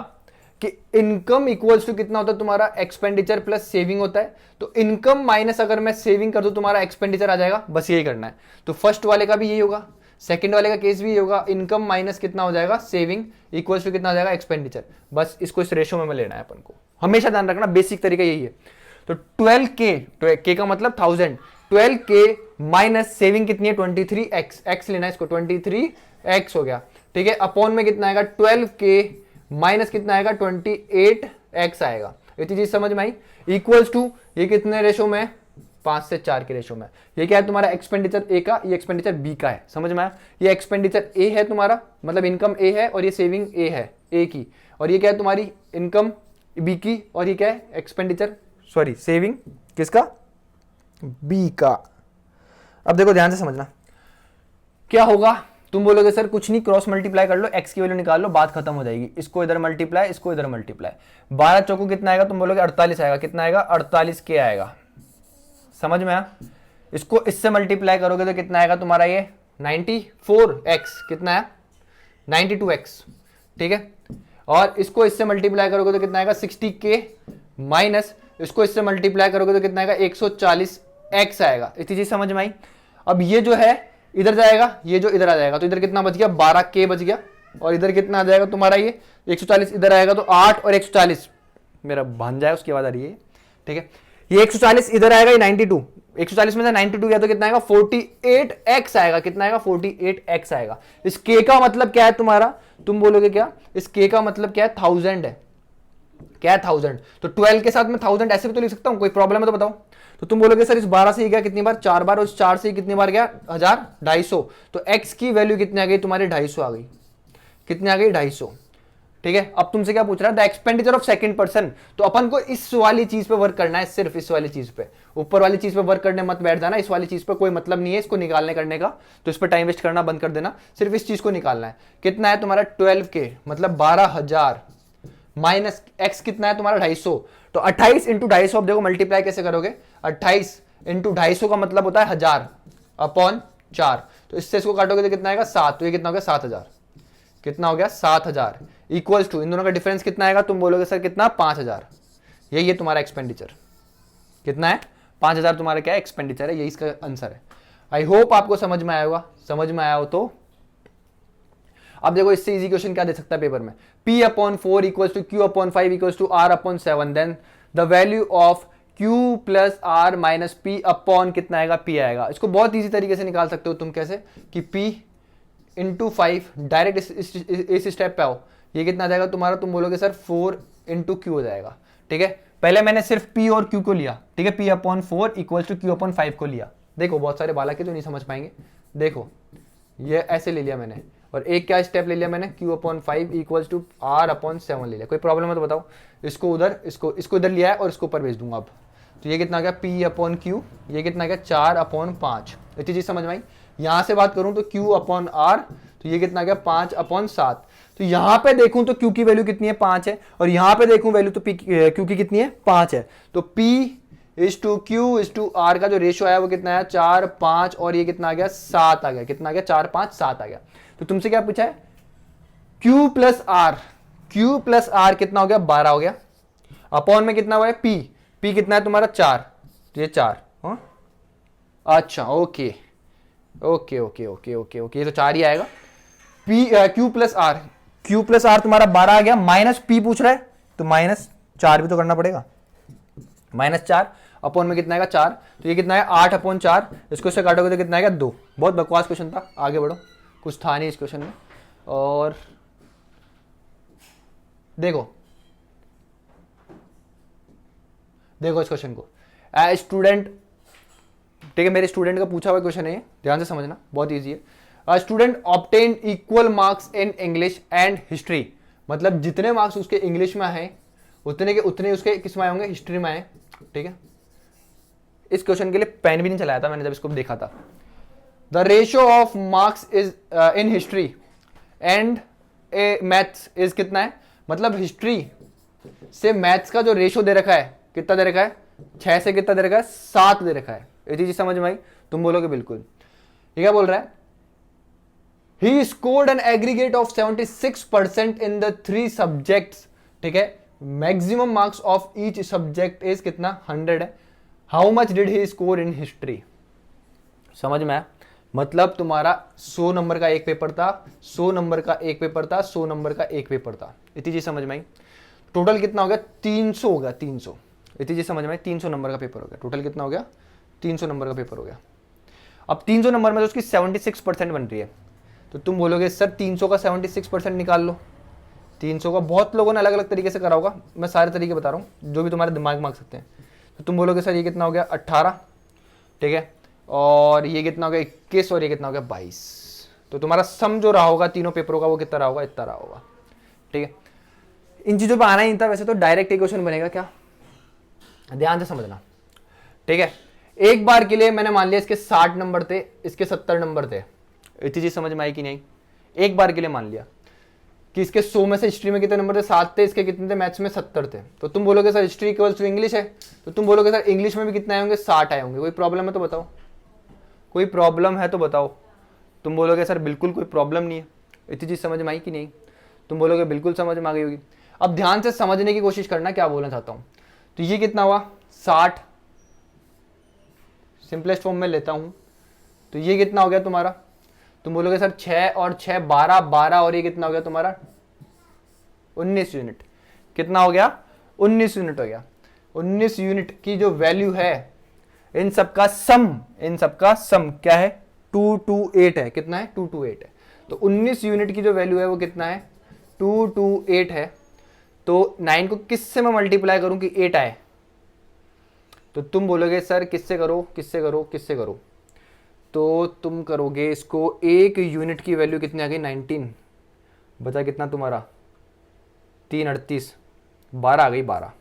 कि इनकम इक्वल्स टू कितना होता है तुम्हारा, एक्सपेंडिचर प्लस सेविंग होता है। तो इनकम माइनस अगर मैं सेविंग कर दूं तुम्हारा एक्सपेंडिचर आ जाएगा, बस यही करना है। तो फर्स्ट वाले का भी यही होगा, सेकंड वाले का केस भी यही होगा, इनकम माइनस कितना हो जाएगा सेविंग इक्वल्स टू कितना हो जाएगा एक्सपेंडिचर। बस इसको इस रेशो में लेना है अपन को, हमेशा ध्यान रखना, बेसिक तरीका यही है। तो 12K का मतलब 1000, 12K माइनस सेविंग कितनी है 23x, x लेना है इसको, 23x हो गया, ठीक है, अपॉन में कितना आएगा 12K माइनस कितना आएगा 28x आएगा। इतनी चीज समझ में आई। इक्वल्स टू ये कितने रेशो में, 5 से 4 के रेशो में। ये क्या है तुम्हारा एक्सपेंडिचर ए का, ये एक्सपेंडिचर बी का है। समझ में आया, ये एक्सपेंडिचर ए है तुम्हारा, मतलब इनकम ए है, और ये सेविंग ए है ए की, और ये क्या है तुम्हारी इनकम बी की, और ये क्या है एक्सपेंडिचर सॉरी सेविंग किसका, बी का। अब देखो ध्यान से समझना क्या होगा, तुम बोलोगे सर कुछ नहीं, क्रॉस मल्टीप्लाई कर लो, एक्स की वैल्यू निकाल लो, बात खत्म हो जाएगी। इसको इधर मल्टीप्लाई, इसको इधर मल्टीप्लाई, 12 चौको कितना आएगा, तुम बोलोगे 48 आएगा। कितना आएगा, 48 के आएगा। समझ में आया? इसको इससे मल्टीप्लाई करोगे तो कितना आएगा तुम्हारा, ये 94x कितना है, 92x, ठीक है। और इसको इससे मल्टीप्लाई करोगे तो कितना आएगा, 60k माइनस इसको इससे मल्टीप्लाई करोगे तो कितना आएगा, 140x आएगा। इतनी चीज समझ में आई? अब ये जो है इधर जाएगा, ये जो इधर आ जाएगा, तो इधर कितना बच गया, 12k बच गया। और इधर कितना आ जाएगा तुम्हारा, ये 140 इधर आएगा, तो 8 और 140 मेरा भांजा है, उसके बाद आ रही है, ठीक है। ये 140 इधर आएगा, ये 92, 140 में से 92 गया तो कितना आएगा, 48x आएगा। कितना आएगा, 48x आएगा। इस k का मतलब क्या है तुम्हारा, तुम बोलोगे क्या, इस k का मतलब क्या है, 1000 है। क्या है, 1000। तो 12 के साथ में 1000 ऐसे भी तो लिख सकता हूं, कोई प्रॉब्लम है तो बताओ। तो तुम बोलोगे सर इस 12 से ही गया कितनी बार, 4 बार, और इस 4 से ही कितनी बार गया, 1000, 250। तो x की वैल्यू कितनी आ गई तुम्हारी, 250 आ गई। कितनी आ गई, 250, ठीक है। अब तुमसे क्या पूछ रहा है, the expenditure of second person. तो अपन को इस वाली चीज पे वर्क करना है, सिर्फ इस वाली चीज पे, ऊपर वाली चीज पे वर्क करने मत बैठ जाना। इस वाली चीज पे कोई मतलब नहीं है इसको निकालने करने का, तो इस पर टाइम वेस्ट करना बंद कर देना। सिर्फ इस चीज को निकालना है। कितना है तुम्हारा, 12k मतलब 12,000 माइनस x कितना है तुम्हारा, 250। तो 28 इंटू 250, अब देखो मल्टीप्लाई कैसे करोगे, 28 इंटू 250 का मतलब होता है 1000 अपॉन 4। तो इससे इसको काटोगे तो कितना आएगा, 7। तो ये कितना हो गया, 7000। कितना हो गया, 7000 इक्वल्स टू, इन दोनों का डिफरेंस कितना आएगा, तुम बोलोगे सर कितना, 5000। यही है तुम्हारा एक्सपेंडिचर। कितना है, 5000 तुम्हारा क्या है, एक्सपेंडिचर है। यही इसका आंसर है। आई होप आपको समझ में आया होगा। समझ में आया हो तो अब देखो इससे इजी क्वेश्चन क्या दे सकता है पेपर में, p upon 4 equals to q upon 5 equals to r upon 7, then the value of q plus r minus p upon कितना आएगा, p आएगा। इसको बहुत इजी तरीके से निकाल सकते हो तुम, कैसे कि p इंटू 5, डायरेक्ट इस स्टेप पे आओ, ये कितना आ जाएगा तुम्हारा, तुम बोलोगे सर 4 इंटू क्यू हो जाएगा, ठीक है। पहले मैंने सिर्फ p और q को लिया, ठीक है, p upon 4 equals to q upon 5 को लिया। देखो बहुत सारे बालक है जो नहीं समझ पाएंगे, देखो ये ऐसे ले लिया मैंने, और एक क्या स्टेप ले लिया मैंने, q upon 5 equals to r upon 7 ले लिया। कोई प्रॉब्लम है तो बताओ। इसको उधर, इसको इधर लिया है और इसको ऊपर भेज दूंगा अब। तो ये कितना आ गया, p अपॉन q, ये कितना आ गया, 4 अपॉन 5। इतनी चीज समझ में आई। यहां से बात करूं तो q अपॉन r, तो ये कितना आ गया, 5 अपॉन 7। तो यहां पे देखूं तो q की वैल्यू कितनी है, 5 है, और यहां पे देखूं वैल्यू तो q की कितनी है, 5 है। तो p is to q is to r का जो रेशो आया वो कितना है, 4 5, और ये कितना आ गया, 7 आ गया। कितना आ गया, 4 5 7 आ गया। तो तुमसे क्या पूछा है, q प्लस आर कितना हो गया, 12 हो गया। अपॉन में कितना हुआ है, p कितना है तुम्हारा, 4, तो ये 4। अच्छा okay okay okay okay okay okay, ये तो 4 ही आएगा। q प्लस आर तुम्हारा 12 आ गया, माइनस p पूछ रहा है तो माइनस 4 भी तो करना पड़ेगा, -4 अपॉन में कितना आएगा, 4। तो ये कितना है, 8 अपॉन 4। इसको से काटोगे तो कितना आएगा, 2। बहुत बकवास क्वेश्चन था, आगे बढ़ो, कुछ था नहीं इस क्वेश्चन में। और देखो इस क्वेश्चन को, स्टूडेंट, ठीक है, मेरे स्टूडेंट का पूछा हुआ क्वेश्चन है ये, ध्यान से समझना, बहुत इजी है। Student obtain equal marks in English and history, मतलब जितने मार्क्स उसके इंग्लिश में आए उतने के उतने उसके किस में आए होंगे, हिस्ट्री में आए, ठीक है। इस क्वेश्चन के लिए पेन भी नहीं चलाया था मैंने जब इसको देखा था। The ratio of marks is in history and A maths is कितना है, मतलब हिस्ट्री से मैथ्स का जो रेशियो दे रखा है, कितना दे रखा है, 6 से कितना दे रखा है, 7 दे रखा है। ये चीज समझ में आई, तुम बोलोगे बिल्कुल। ये क्या बोल रहा है, he scored an aggregate of 76% in the 3 subjects, ठीक है। Maximum marks of each subject is कितना, 100 है। How much did he score in history, समझ में आया। मतलब तुम्हारा 100 नंबर का एक पेपर था, 100 नंबर का एक पेपर था, 100 नंबर का एक पेपर था। इतनी चीज समझ में आई। टोटल कितना हो गया, 300 हो गया, 300। इतनी चीज समझ में आई, 300 नंबर का पेपर हो गया। टोटल कितना हो गया, 300 नंबर का पेपर हो गया। अब 300 नंबर में तो उसकी 76% बन रही है। तो तुम बोलोगे सर 300 का 76% निकाल लो। 300 का बहुत लोगों ने अलग अलग तरीके से करा होगा, मैं सारे तरीके बता रहा हूँ जो भी तुम्हारे दिमाग में आ सकते हैं। तो तुम बोलोगे सर ये कितना हो गया, 18, ठीक है, और ये कितना हो गया, 21, और ये कितना हो गया, 22। तो तुम्हारा सम जो रहा होगा तीनों पेपरों का वो कितना रहा होगा, इतना रहा होगा, ठीक है। इन चीज़ों पर आना ही था, वैसे तो डायरेक्ट क्वेश्चन बनेगा क्या, ध्यान से समझना, ठीक है। एक बार के लिए मैंने मान लिया इसके 60 नंबर थे, इसके 70 नंबर थे, इतनी चीज समझ में आई कि नहीं? एक बार के लिए मान लिया कि इसके 100 में से हिस्ट्री में कितने नंबर थे, 7 थे, इसके कितने थे, मैथ्स में 70 थे, तो तुम बोलोगे sir history equals to English है, तो तुम बोलोगे सर इंग्लिश में भी कितने आए होंगे, 60 आए होंगे। कोई प्रॉब्लम है तो बताओ, कोई प्रॉब्लम है तो बताओ। तुम बोलोगे सर बिल्कुल कोई प्रॉब्लम नहीं है। इतनी चीज समझ में आई कि नहीं? तुम बोलोगे बिल्कुल समझ में आ गई होगी। अब ध्यान से समझने की कोशिश करना क्या बोलना चाहता हूं। तो ये कितना हुआ, 60, सिंपलेस्ट फॉर्म में लेता हूं, तो ये कितना हो गया तुम्हारा, तुम बोलोगे सर 6 और 6 12, 12 और ये कितना हो गया तुम्हारा 19 यूनिट। कितना हो गया, 19 यूनिट हो गया। 19 यूनिट की जो वैल्यू है, इन सबका सम क्या है, 228 है। कितना है, 228 है। तो 19 यूनिट की जो वैल्यू है वो कितना है, 228 है। तो 9 को किससे मैं मल्टीप्लाई करूं कि 8 आए, तो तुम बोलोगे सर किससे करो, किससे करो, किससे करो, तो तुम करोगे इसको, एक यूनिट की वैल्यू कितनी आ गई, 19, बचा कितना तुम्हारा 3 38, 12 आ गई, 12।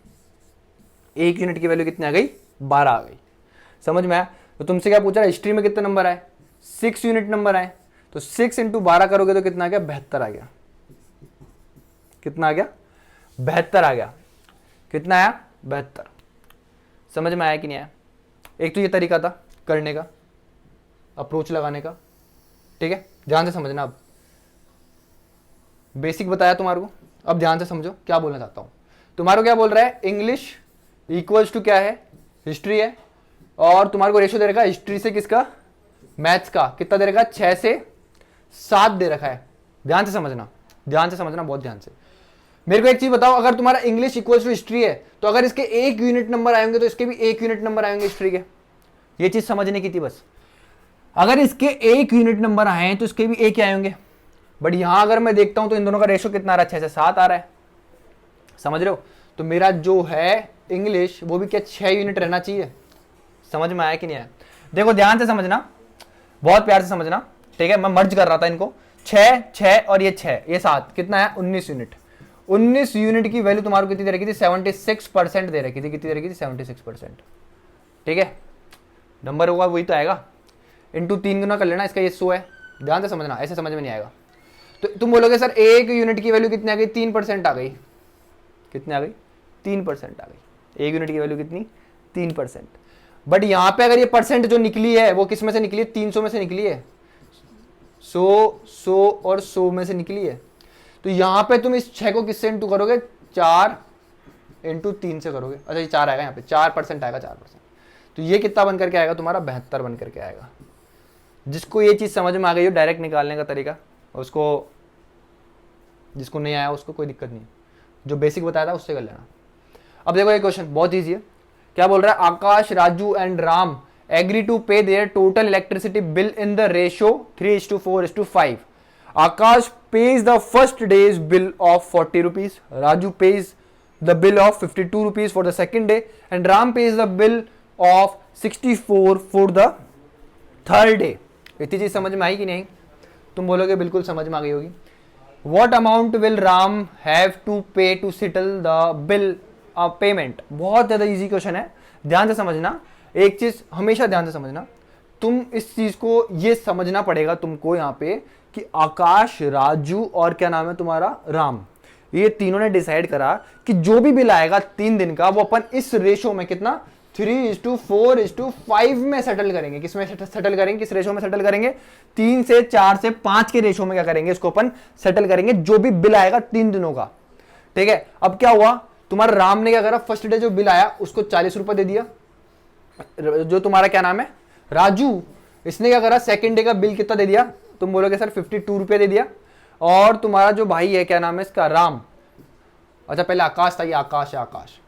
एक यूनिट की वैल्यू कितनी आ गई, 12 आ गई। समझ में आया? तो तुमसे क्या पूछा, हिस्ट्री में कितने नंबर आए, 6 यूनिट नंबर आए, तो 6 × 12 करोगे तो कितना आ गया, 72 आ गया। कितना आ गया, 72 आ गया। कितना आया, 72। समझ में आया कि नहीं आया? एक तो ये तरीका था करने का, अप्रोच लगाने का, ठीक है। ध्यान से समझना, अब बेसिक बताया तुम्हारे को, अब ध्यान से समझो क्या बोलना चाहता हूं। तुम्हारे को क्या बोल रहा है, इंग्लिश इक्वल्स टू क्या है, हिस्ट्री है, और तुम्हारे को रेशो दे रखा है हिस्ट्री से किसका, मैथ्स का। कितना दे रखा है, 6 से 7 दे रखा है। ध्यान से समझना, ध्यान से समझना, बहुत ध्यान से। मेरे को एक चीज बताओ, अगर तुम्हारा इंग्लिश इक्वल्स टू हिस्ट्री है, तो अगर इसके 1 यूनिट नंबर आएंगे तो इसके भी 1 यूनिट नंबर आएंगे हिस्ट्री के। ये चीज समझने की थी बस। अगर इसके 1 यूनिट नंबर आए तो इसके भी 1 आएंगे। बट यहां अगर मैं देखता हूं तो इन दोनों का रेशो कितना आ रहा है, 6 से 7 आ रहा है। समझ रहे हो? तो मेरा जो है इंग्लिश वो भी क्या 6 यूनिट रहना चाहिए। समझ में आया कि नहीं आया? देखो ध्यान से समझना, बहुत प्यार से समझना, ठीक है। मैं मर्ज कर रहा था इनको, 6 6 और ये 6 ये 7, कितना है 19 यूनिट। 19 यूनिट की वैल्यू तुम्हारे को कितनी दे रखी थी, 76% दे रखी थी। कितनी दे रखी थी, 76%, ठीक है। नंबर होगा वही तो आएगा, इंटू 3 गुना कर लेना, इसका ये 100 है। ध्यान से समझना, ऐसे समझ में नहीं आएगा। तो तुम बोलोगे सर 1 यूनिट की वैल्यू कितनी आ गई, 3% आ गई। कितनी आ गई, 3% आ गई। 1 यूनिट की वैल्यू कितनी, 3%। बट यहां पे अगर ये परसेंट जो निकली है वो किस में से निकली है, 300 में से निकली है, 100 और 100 में से निकली है। तो यहां पे तुम इस 6 को किससे इंटू करोगे, 4 × 3 से करोगे। अच्छा ये 4 आएगा, यहाँ पे 4% आएगा, 4%। तो ये कितना बन करके आएगा तुम्हारा, 72 बन करके आएगा। जिसको ये चीज समझ में आ गई हो, डायरेक्ट निकालने का तरीका, उसको, जिसको नहीं आया उसको कोई दिक्कत नहीं, जो बेसिक बताया था उससे कर लेना। अब देखो ये क्वेश्चन बहुत ईजी है। क्या बोल रहा है, Akash, Raju and Ram agree to pay their total electricity bill in the ratio 3:4:5. Akash pays the first day's bill of 40 rupees. Raju pays the bill of 52 rupees for the second day, and Ram pays the bill of 64 for the third day. इतनी चीज समझ में आई कि नहीं? तुम बोलोगे बिल्कुल समझ में आ गई होगी। What amount will Ram have to pay to settle the bill payment? बहुत ज्यादा इजी क्वेश्चन है, ध्यान से समझना। एक चीज हमेशा ध्यान से समझना, तुम इस चीज को ये समझना पड़ेगा तुमको यहाँ पे कि आकाश, राजू और क्या नाम है तुम्हारा, राम, ये तीनों ने डिसाइड करा कि जो भी बिल आएगा 3 दिन का वो अपन इस रेशो में कितना 3:4:5 में सेटल करेंगे। किस में सेटल करेंगे, किस रेशो में सेटल करेंगे, 3 से 4 से 5 के रेशो में क्या करेंगे, इसको अपन सेटल करेंगे जो भी बिल आएगा 3 दिनों का। ठीक है। अब क्या हुआ, तुम्हारा राम ने क्या करा, फर्स्ट डे जो बिल आया उसको 40 रुपए दे दिया। जो तुम्हारा क्या नाम है, राजू, इसने क्या करा, सेकंड डे का बिल कितना दे दिया, तुम बोलोगे सर 52 रुपए दे दिया। और तुम्हारा जो भाई है क्या नाम है इसका, राम, अच्छा पहले आकाश था, ये आकाश है, आकाश,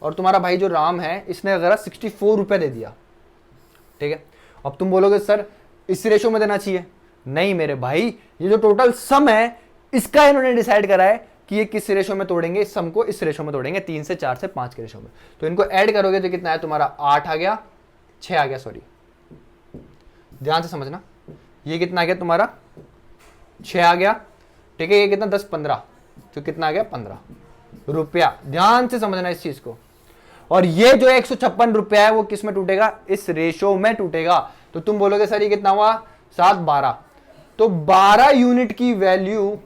और तुम्हारा भाई जो राम है इसने क्या करा 64 रुपए दे दिया। ठीक है। अब तुम बोलोगे सर इस रेशो में देना चाहिए, नहीं मेरे भाई, ये जो टोटल सम है इसका इन्होंने डिसाइड करा है कि ये किस रेशो में तोड़ेंगे, इस सम को इस रेशो में तोड़ेंगे, 3 से 4 से 5 के रेशो में। तो इनको ऐड करोगे तो कितना है तुम्हारा, 8 आ गया, 6 आ गया, सॉरी ध्यान से समझना, ये कितना आ गया तुम्हारा 6 आ गया। ठीक है। ये कितना 10 15, तो कितना आ गया 15 रुपया। ध्यान से समझना इस चीज को। और ये जो 156 रुपया है वो किस में टूटेगा, इस रेशो में टूटेगा। तो तुम बोलोगे सर ये कितना हुआ, 7 12, तो 12 यूनिट की वैल्यू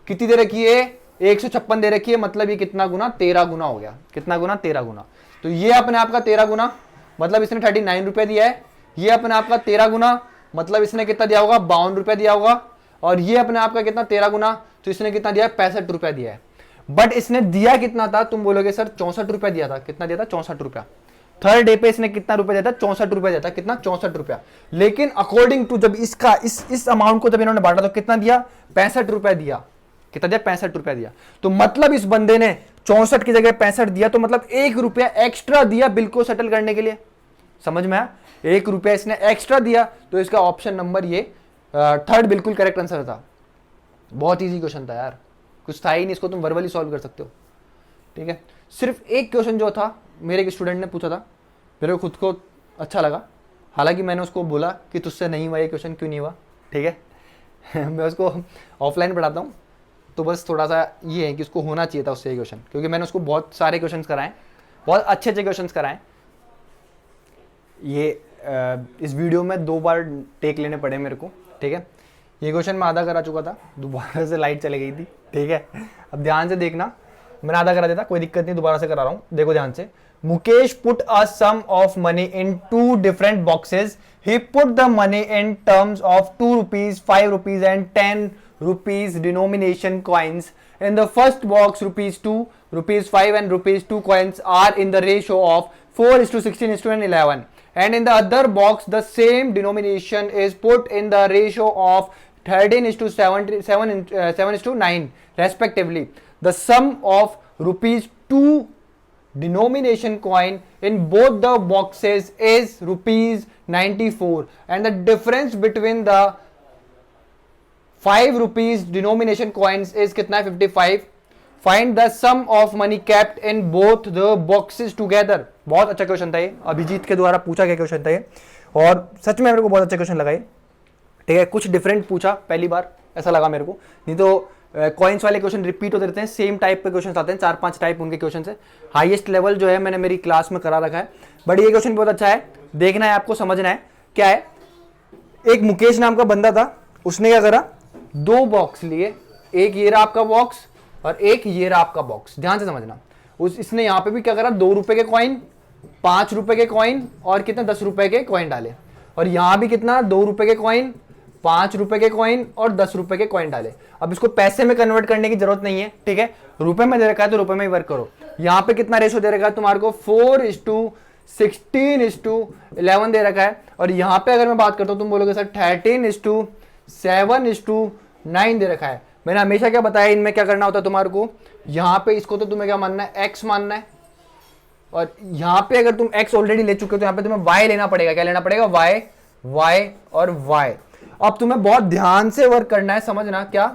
कितनी दे रखी है, 156 दे रखी है, मतलब ये कितना गुना, 13 गुना हो गया। कितना गुना, 13 गुना। तो ये अपने आप का 13 गुना, मतलब इसने 39 रुपए दिया है। ये अपने आप का 13 गुना, मतलब इसने कितना दिया होगा, 52 रुपए दिया होगा। और ये अपने आप का कितना, 13 गुना, तो इसने कितना दिया है, 65 रुपए दिया है। बट इसने दिया कितना था, तुम बोलोगे सर 64 रुपए दिया था। कितना दिया था, 64 रुपया। थर्ड डे पे इसने कितना रुपए दिया था, 64 रुपए दिया था। कितना, 64 रुपया। लेकिन अकॉर्डिंग टू जब इसका इस अमाउंट को जब इन्होंने बांटा तो कितना दिया, 65 रुपए दिया। कितना दिया, 65 रुपया दिया। तो मतलब इस बंदे ने 64 की जगह 65 दिया, तो मतलब 1 रुपया एक्स्ट्रा दिया बिल को सेटल करने के लिए। समझ में आया, 1 रुपया इसने एक्स्ट्रा दिया। तो इसका ऑप्शन नंबर ये थर्ड बिल्कुल करेक्ट आंसर था। बहुत इजी क्वेश्चन था यार, कुछ था ही नहीं, इसको तुम वर्बली सॉल्व कर सकते हो। ठीक है, सिर्फ एक क्वेश्चन जो था मेरे एक स्टूडेंट ने पूछा था, मेरे को खुद को अच्छा लगा। हालांकि मैंने उसको बोला कि तुझसे नहीं हुआ ये क्वेश्चन, क्यों नहीं हुआ, ठीक है मैं उसको ऑफलाइन पढ़ाता हूँ, तो बस थोड़ा सा ये है कि उसको होना चाहिए था उससे ये क्वेश्चन, क्योंकि मैंने उसको बहुत सारे क्वेश्चन कराए, बहुत अच्छे अच्छे क्वेश्चन कराए। ये इस वीडियो में 2 बार टेक लेने पड़े मेरे को। ठीक है, ये क्वेश्चन मैं आधा करा चुका था, दोबारा से लाइट चली गई थी। ठीक है, अब ध्यान से देखना, मैंने आधा करा दिया था, कोई दिक्कत नहीं, दोबारा से करा रहा हूँ, देखो ध्यान से। Mukesh put a sum of money in 2 different boxes. He put the money in terms of 2 rupees, 5 rupees and 10 rupees denomination coins. In the first box, ₹2, ₹5 and ₹2 coins are in the ratio of 4:16 and 11. And in the other box, the same denomination is put in the ratio of 13:7:9 respectively. The sum of ₹2 denomination coin in both the boxes is ₹94, and the difference between the 5 rupees denomination coins is कितना है, 55. Find the sum of money kept in both the boxes together. बहुत अच्छा question था ये, अभिजीत के द्वारा पूछा गया क्वेश्चन था ये, और सच में मेरे को बहुत अच्छा क्वेश्चन लगा ये। ठीक है, कुछ डिफरेंट पूछा पहली बार, ऐसा लगा मेरे को, नहीं तो कॉइन्स वाले क्वेश्चन रिपीट होते रहते हैं, सेम टाइप के क्वेश्चन आते हैं, 4-5 टाइप उनके क्वेश्चन है। हाईएस्ट लेवल जो है मैंने मेरी क्लास में करा रखा है, बट ये क्वेश्चन बहुत अच्छा है, देखना है आपको, समझना है क्या है। एक मुकेश नाम का बंदा था, उसने क्या करा, 2 बॉक्स लिए, एक ये रहा आपका बॉक्स और एक ये रहा आपका बॉक्स। ध्यान से समझना, इसने यहां पे भी क्या करा, 2 रुपए के कॉइन, 5 रुपए के कॉइन और कितने, 10 रुपए के कॉइन डाले। और यहां भी कितना, 2 रुपए के कॉइन, 5 रुपए के कॉइन और 10 रुपए के कॉइन डाले। अब इसको पैसे में कन्वर्ट करने की जरूरत नहीं है, ठीक है, रुपए में दे रखा है तो रुपए में ही वर्क करो। यहां पे कितना रेशो दे रखा है तुम्हारे को, 4:16:11 दे रखा है। और यहां पे अगर मैं बात करता हूं, तुम बोलोगे सर 13:7:9 दे रखा है। मैंने हमेशा क्या बताया, इनमें क्या करना होता है तुम्हारे को, यहां पे इसको तो तुम्हें क्या मानना है, एक्स मानना है, और यहां पे अगर तुम एक्स ऑलरेडी ले चुके हो तो यहां पे तुम्हें वाई लेना पड़ेगा। क्या लेना पड़ेगा, वाई, वाई और वाई। अब तुम्हें बहुत ध्यान से वर्क करना है, समझना क्या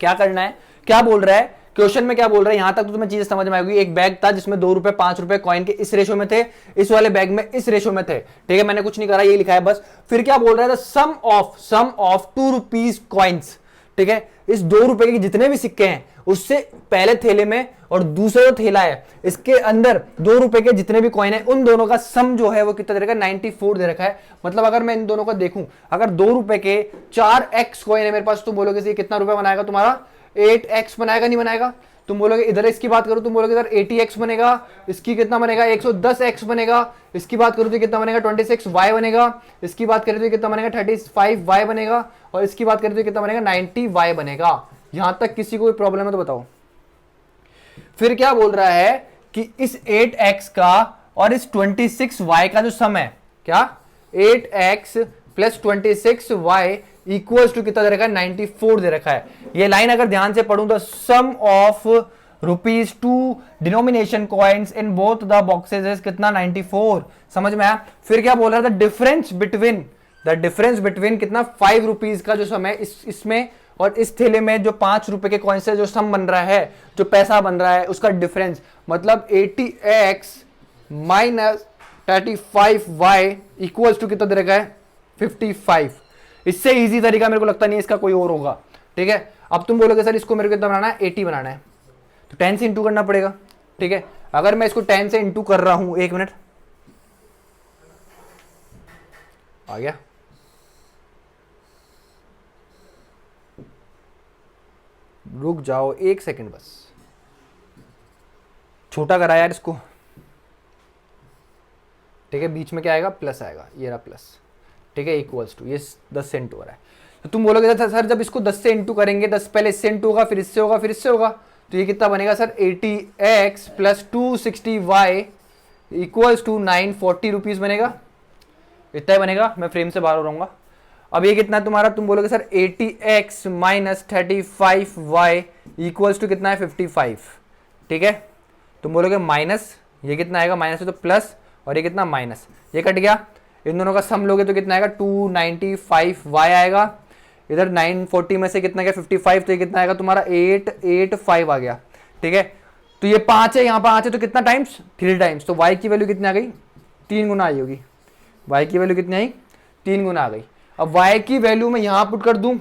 क्या करना है, क्या बोल रहा है क्वेश्चन में, क्या बोल रहा है, यहां तक तो तुम्हें चीजें समझ में आएगी। एक बैग था जिसमें 2 रुपए 5 रुपए कॉइन के इस रेशो में थे, इस वाले बैग में इस रेशो में थे। ठीक है, मैंने कुछ नहीं करा, ये लिखा है बस। फिर क्या बोल रहा है, सम ऑफ 2 रुपीज कॉइन्स। ठीक है, इस 2 रुपए के जितने भी सिक्के हैं उससे पहले थैले में और दूसरा जो थैला है इसके अंदर 2 रुपए के जितने भी कॉइन है, उन दोनों का सम जो है वो कितना दे रखा है, 94 दे रखा है। मतलब अगर मैं इन दोनों को देखूं, अगर 2 रुपए के 4x कॉइन है मेरे पास, तुम बोलोगे ये कितना रुपए बनाएगा तुम्हारा, 8x बनाएगा, नहीं बनाएगा। तुम बोलोगे इधर इसकी बात करो, तुम बोलोगे इधर 80x बनेगा, इसकी कितना बनेगा, 110x बनेगा। इसकी बात करो तो कितना बनेगा, 26y बनेगा। इसकी बात करें तो कितना बनेगा, 35y बनेगा। और इसकी बात करें तो कितना बनेगा, 90y बनेगा। यहां तक किसी को कोई प्रॉब्लम है तो बताओ। फिर क्या बोल रहा है कि इस 8x का और इस 26y का जो सम है, क्या 8x plus 26y equals to कितना दे रखा है, 94 दे रखा है। ये लाइन अगर ध्यान से पढ़ूं तो sum of ₹2 denomination coins in both the boxes is कितना, 94। समझ में आया। फिर क्या बोल रहा है, द डिफरेंस बिटवीन कितना, 5 रुपीज का जो सम है इसमें और इस थैले में जो 5 रुपए के कॉइन से जो सम बन रहा है, जो पैसा बन रहा है, उसका डिफरेंस, मतलब 80x minus 35y equals to कितना दे रखा है, 55। इससे इजी तरीका मेरे को लगता नहीं है इसका कोई और होगा। ठीक है, अब तुम बोलोगे सर इसको मेरे को कितना बनाना है, 80 बनाना है, तो 10 से इंटू करना पड़ेगा। ठीक है, अगर मैं इसको 10 से इंटू कर रहा हूं, 1 मिनट, आ गया, रुक जाओ 1 सेकंड बस, छोटा करा यार इसको, ठीक है। बीच में क्या आएगा, प्लस आएगा, ये रहा प्लस, ठीक है, इक्वल्स टू, ये 10 से इंटू हो रहा है। तो तुम बोलोगे सर जब इसको 10 से इंटू करेंगे, 10 पहले इससे इंटू होगा, फिर इससे होगा, फिर इससे होगा, तो ये कितना बनेगा sir 80x plus 260y equals to 940 rupees बनेगा, इतना ही बनेगा। मैं फ्रेम से बाहर हो रहूंगा। अब ये कितना है तुम्हारा, तुम बोलोगे sir 80x minus 35y equals to कितना है 55, ठीक है। तुम बोलोगे माइनस, ये कितना आएगा, माइनस है तो प्लस, और ये कितना माइनस, ये कट गया, इन दोनों का सम लोगे तो कितना आएगा 295y आएगा। इधर 940 में से कितना गया 55, तो ये कितना आएगा तुम्हारा 885 आ गया, ठीक है। तो ये 5 है, यहाँ 5 है, तो कितना टाइम्स 3 टाइम्स, तो y की वैल्यू कितनी आ गई 3 गुना आई होगी। y की वैल्यू कितनी आई 3 गुना आ गई। अब y की वैल्यू मैं यहाँ पुट कर दूं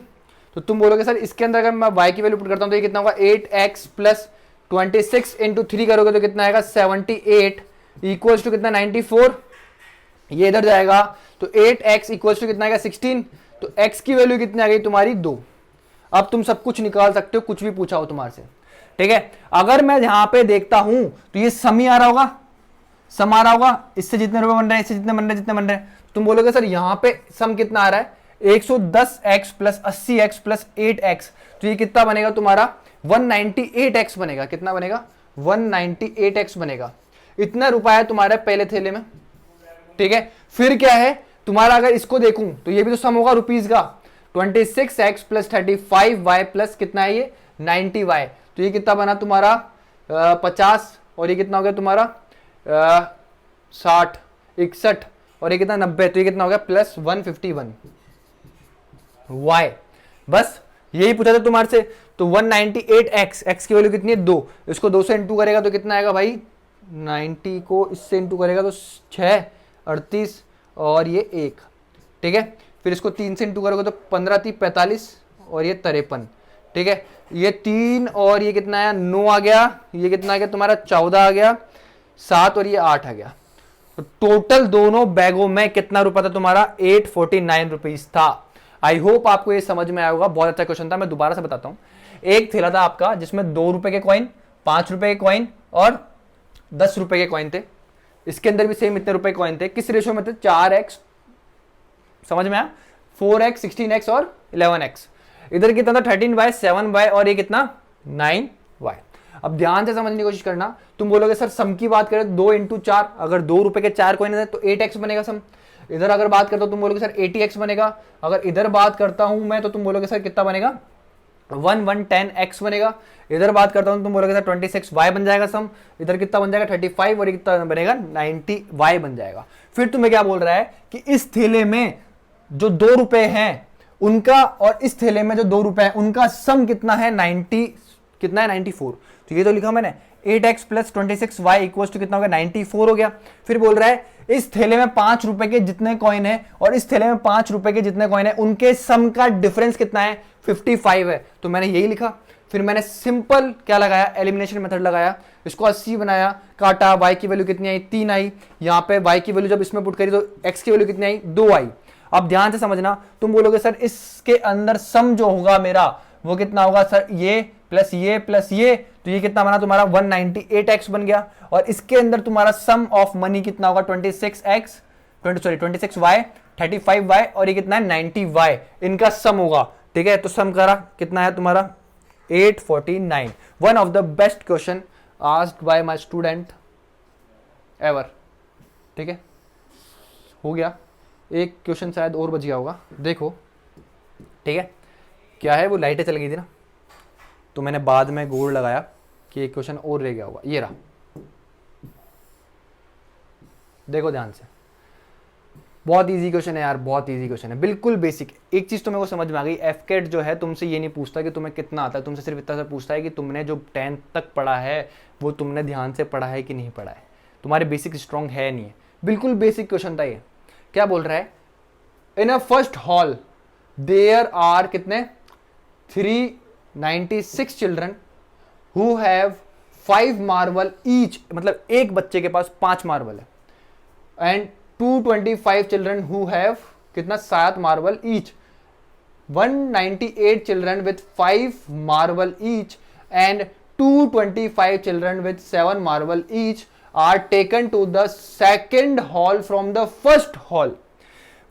तो तुम बोलोगे सर इसके अंदर अगर मैं y की वैल्यू पुट करता हूँ तो ये कितना होगा 8x प्लस 26 इंटू 3 करोगे तो कितना आएगा 78 इक्वल्स टू कितना 94, ये इधर जाएगा तो 8x इक्वल्स टू कितना आएगा 16, तो x की वैल्यू कितनी आ गई तुम्हारी 2। अब तुम सब कुछ निकाल सकते हो, कुछ भी पूछा हो तुम्हारे से, ठीक है। अगर मैं यहां पे देखता हूं तो ये सम ही आ रहा होगा, सम आ रहा होगा, इससे जितने रुपए बन रहे हैं, इससे जितने बन रहे हैं, जितने बन रहे हैं, तुम बोलोगे सर यहां पे सम कितना आ रहा है 110x plus 80x plus 8x, तो ये कितना बनेगा तुम्हारा 198x बनेगा। कितना बनेगा 198x बनेगा। इतना रुपया है तुम्हारे पहले थैले में, ठीक है। फिर क्या है तुम्हारा, अगर इसको देखूं तो ये भी तो सम होगा रुपीज का, 26x प्लस 35y प्लस कितना है ये 90y, तो ये कितना बना तुम्हारा 50, और ये कितना हो गया तुम्हारा 60 61, और ये कितना 90, तो ये कितना हो गया प्लस 151 y। बस यही पूछा था तुम्हारे से। तो 198x, x की वैल्यू कितनी है 2, इसको 2 से इंटू करेगा तो कितना आएगा भाई 90 को इससे इंटू करेगा तो 6 38 और ये 1, ठीक है। फिर इसको 3 से इंटू करोगे तो 15 3 45 और ये 53, ठीक है। ये 3 और ये कितना आया 9 आ गया, ये कितना आ गया तुम्हारा 14 आ गया, 7 और ये 8 आ गया। तो टोटल दोनों बैगों में कितना रुपया था तुम्हारा 849 रुपीज था। आई होप आपको ये समझ में आया होगा, बहुत अच्छा क्वेश्चन था। मैं दोबारा से बताता हूँ, एक थैला था आपका जिसमें 2 रुपए के कॉइन, 5 रुपए के कॉइन और 10 रुपए के कॉइन थे। इसके अंदर भी सेम इतने रुपए कॉइन थे। किस रेशियो में थे 4x, समझ में आया, 4x 16x और 11x। इधर कितना था 13y 7y और ये कितना 9y। अब ध्यान से समझने की कोशिश करना। तुम बोलोगे सर सम की बात करें 2 इंटू 4, अगर 2 रुपए के 4 कॉइन है तो 8x बनेगा सम। इधर अगर बात करता हूं तुम बोलोगे सर 80x बनेगा। अगर इधर बात करता हूं मैं तो तुम बोलोगे सर कितना बनेगा 110x बनेगा। इधर बात करता हूं तुम बोलोगे सर 26y बन जाएगा सम। इधर कितना बन जाएगा 35 और कितना बनेगा 90y बन जाएगा। फिर तुम्हें क्या बोल रहा है कि इस थैले में जो 2 रुपए हैं उनका और इस थैले में जो 2 रुपए हैं उनका सम कितना है 90, कितना है 94। तो ये तो लिखा मैंने 8x plus 26y equals to कितना हो गया 94 हो गया। फिर बोल रहा है इस थैले में 5 रुपए के जितने कॉइन है और इस थैले में 5 रुपए के जितने कॉइन है उनके सम का डिफरेंस कितना है 55 है। तो मैंने यही लिखा। फिर मैंने सिंपल क्या लगाया, एलिमिनेशन मेथड लगाया, इसको 80 बनाया, काटा, y की वैल्यू कितनी आई 3 आई। यहाँ पे y की वैल्यू जब इसमें पुट करी तो x की वैल्यू कितनी आई 2 आई। अब ध्यान से समझना, तुम बोलोगे सर इसके अंदर सम जो होगा मेरा वो कितना होगा सर ये प्लस ये प्लस ये, तो ये कितना बना तुम्हारा 198x बन गया। और इसके अंदर तुम्हारा सम ऑफ मनी कितना होगा 26x 26y 35y और ये कितना है 90y, इनका सम होगा। ठीक है, तो सम करा कितना है तुम्हारा 849। One of the best question asked by my student ever. ठीक है, हो गया। एक क्वेश्चन शायद और बच गया होगा, देखो। ठीक है, क्या है वो लाइटें चल गई थी ना, तो मैंने बाद में गोल लगाया कि एक क्वेश्चन और रह गया होगा। ये रहा, देखो ध्यान से। बहुत इजी क्वेश्चन है यार, बहुत इजी क्वेश्चन है, बिल्कुल बेसिक। एक चीज तो मेरे को समझ में आ गई, एफकेट जो है तुमसे ये नहीं पूछता कि तुम्हें कितना आता है, तुमसे सिर्फ इतना सा पूछता है कि तुमने जो 10th तक पढ़ा है वो तुमने ध्यान से पढ़ा है कि नहीं पढ़ा है, तुम्हारे बेसिक स्ट्रॉन्ग है नहीं है। बिल्कुल बेसिक क्वेश्चन था ये। क्या बोल रहा है, in a first hall there are कितने 396 children who have 5 marble each, मतलब एक बच्चे के पास 5 मार्बल है, एंड 225 चिल्ड्रन हु हैव कितना 7 marble each. 198 children with 5 marble each and 225 children with 7 marble each are taken to the second hall from the first hall.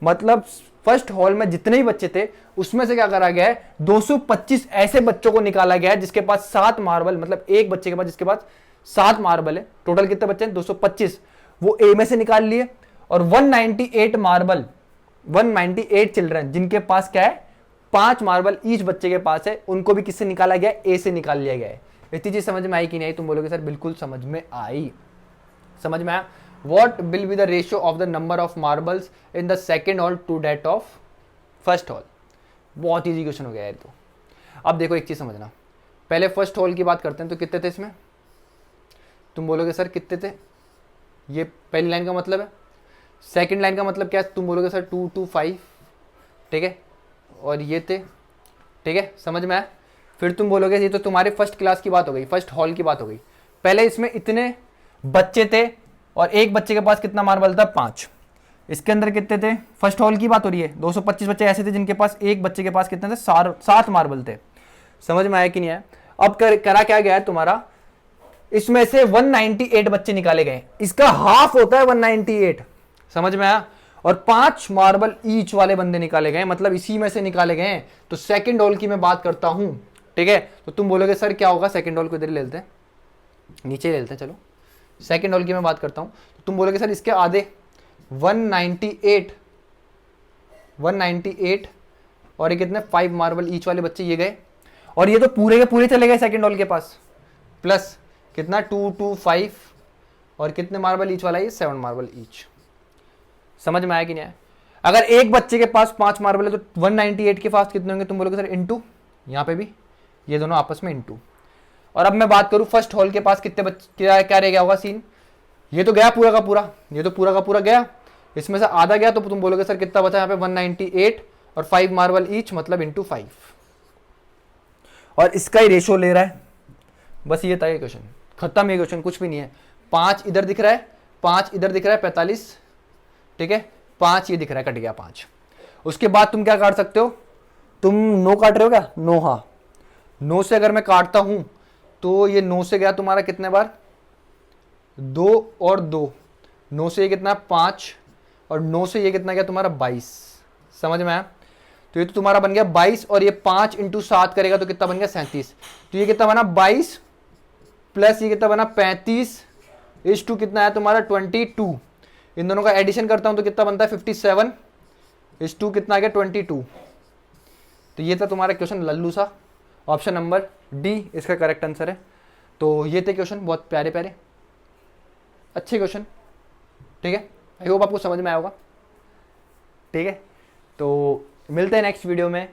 मतलब first hall में जितने ही बच्चे थे उसमें से क्या करा गया है, 225 ऐसे बच्चों को निकाला गया है जिसके पास 7 मार्बल, मतलब एक बच्चे के पास जिसके पास 7 मार्बल है. टोटल कितने बच्चे हैं? 225. वो ए में से निकाल लिए. और 198 मार्बल, 198 चिल्ड्रन जिनके पास क्या है, 5 मार्बल ईच बच्चे के पास है, उनको भी किससे निकाला गया है? ए से निकाल लिया गया है. इतनी चीज समझ में आई कि नहीं आई? तुम बोलोगे सर बिल्कुल समझ में आई. समझ में आया? What will be the ratio of the number of marbles in the second hall to that of first hall? बहुत इजी क्वेश्चन हो गया यार. तो अब देखो एक चीज समझना, पहले फर्स्ट हॉल की बात करते हैं. तो कितने थे इसमें? तुम बोलोगे सर कितने थे? ये पहली लाइन का मतलब है. सेकंड लाइन का मतलब क्या है? तुम बोलोगे सर 2 to 5. ठीक है, और ये थे. ठीक है, समझ में आया? फिर तुम बोलोगे ये तो तुम्हारे फर्स्ट क्लास की बात हो गई, फर्स्ट हॉल की बात हो गई. पहले इसमें इतने बच्चे थे और एक बच्चे के पास कितना मार्बल था? 5. इसके अंदर कितने थे? फर्स्ट हॉल की बात हो रही है. 225 बच्चे ऐसे थे जिनके पास एक बच्चे के पास कितने थे? 7 मार्बल थे. समझ में आया कि नहीं आया? अब करा क्या गया है तुम्हारा, इसमें से 198 बच्चे निकाले गए. इसका हाफ होता है 198. समझ में आया? और 5 मार्बल ईच वाले बंदे निकाले गए, मतलब इसी में से निकाले गए. तो सेकंड हॉल की मैं बात करता हूं. ठीक है, तो तुम बोलोगे सर क्या होगा? सेकंड हॉल को इधर ले लेते हैं, नीचे ले लेते हैं. चलो सेकंड हॉल की मैं बात करता हूं. तो तुम बोलोगे सर इसके आधे 198 और ये कितने? 5 मार्बल ईच वाले बच्चे ये गए, और ये तो पूरे के पूरे चले गए सेकंड हॉल के पास. प्लस कितना? 2 to 5 और कितने मार्बल ईच वाला? ये 7 मार्बल ईच. समझ में आया कि नहीं आया? अगर एक बच्चे के पास 5 मार्बल है तो 198 के पास कितने होंगे? तुम बोलोगे सर इनटू, यहां पे भी ये दोनों आपस में इनटू. और अब मैं बात करूं फर्स्ट हॉल के पास कितने बच्चे, क्या रह गया होगा सीन? ये तो गया पूरा का पूरा, ये तो पूरा का पूरा गया. इसमें से आधा गया, तो तुम बोलोगे सर कितना बचा यहाँ पे? 198 और 5 मार्बल ईच, मतलब इंटू 5. और इसका ही रेशो ले रहा है. बस ये था ये क्वेश्चन, खत्म. ये क्वेश्चन कुछ भी नहीं है. 5 इधर दिख रहा है, 5 इधर दिख रहा है, 45. ठीक है, 5 ये दिख रहा है, कट गया 5. उसके बाद तुम क्या काट सकते हो? तुम 9 काट रहे हो क्या? 9. हाँ, 9 से अगर मैं काटता हूं तो ये 9 से गया तुम्हारा कितने बार? 2 और 2. 9 से ये कितना? 5. और 9 से ये कितना गया तुम्हारा? 22. समझ में आया? तो ये तो तुम्हारा बन गया 22, और ये 5 इंटू 7 करेगा तो कितना बन गया? 37. तो ये कितना बना? 22 प्लस ये कितना बना? 35 इस टू कितना है तुम्हारा? 22. इन दोनों का एडिशन करता हूं तो कितना बनता है? 57 इस टू कितना आ गया? 22. तो ये था तुम्हारा क्वेश्चन लल्लू सा. ऑप्शन नंबर डी इसका करेक्ट आंसर है. तो ये थे क्वेश्चन, बहुत प्यारे प्यारे अच्छे क्वेश्चन. ठीक है, आई होप आपको समझ में आया होगा. ठीक है, तो मिलते हैं नेक्स्ट वीडियो में.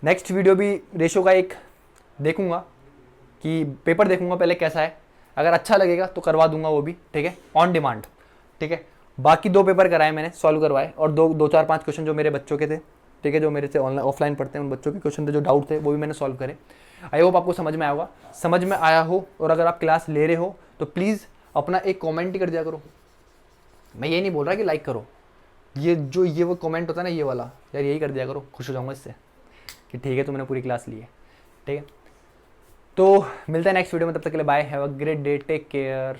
नेक्स्ट वीडियो भी रेशो का एक देखूंगा, कि पेपर देखूंगा पहले कैसा है. अगर अच्छा लगेगा तो करवा दूंगा वो भी. ठीक है, ऑन डिमांड. ठीक है, बाकी 2 पेपर कराए मैंने, सॉल्व करवाए, और 2-4-5 क्वेश्चन जो मेरे बच्चों के थे. ठीक है, जो मेरे से ऑनलाइन ऑफलाइन पढ़ते हैं उन बच्चों के क्वेश्चन थे, जो डाउट थे वो भी मैंने सॉल्व करे. आई होप आपको समझ में आया होगा. समझ में आया हो, और अगर आप क्लास ले रहे हो तो प्लीज़ अपना एक कमेंट ही कर दिया करो. मैं ये नहीं बोल रहा कि लाइक करो, ये वो कमेंट होता है ना, ये वाला यार, यही कर दिया करो. खुश हो जाऊंगा इससे कि ठीक है तुमने पूरी क्लास ली है. ठीक है, तो मिलता है नेक्स्ट वीडियो में. तब तक के लिए bye, have a great day, take care.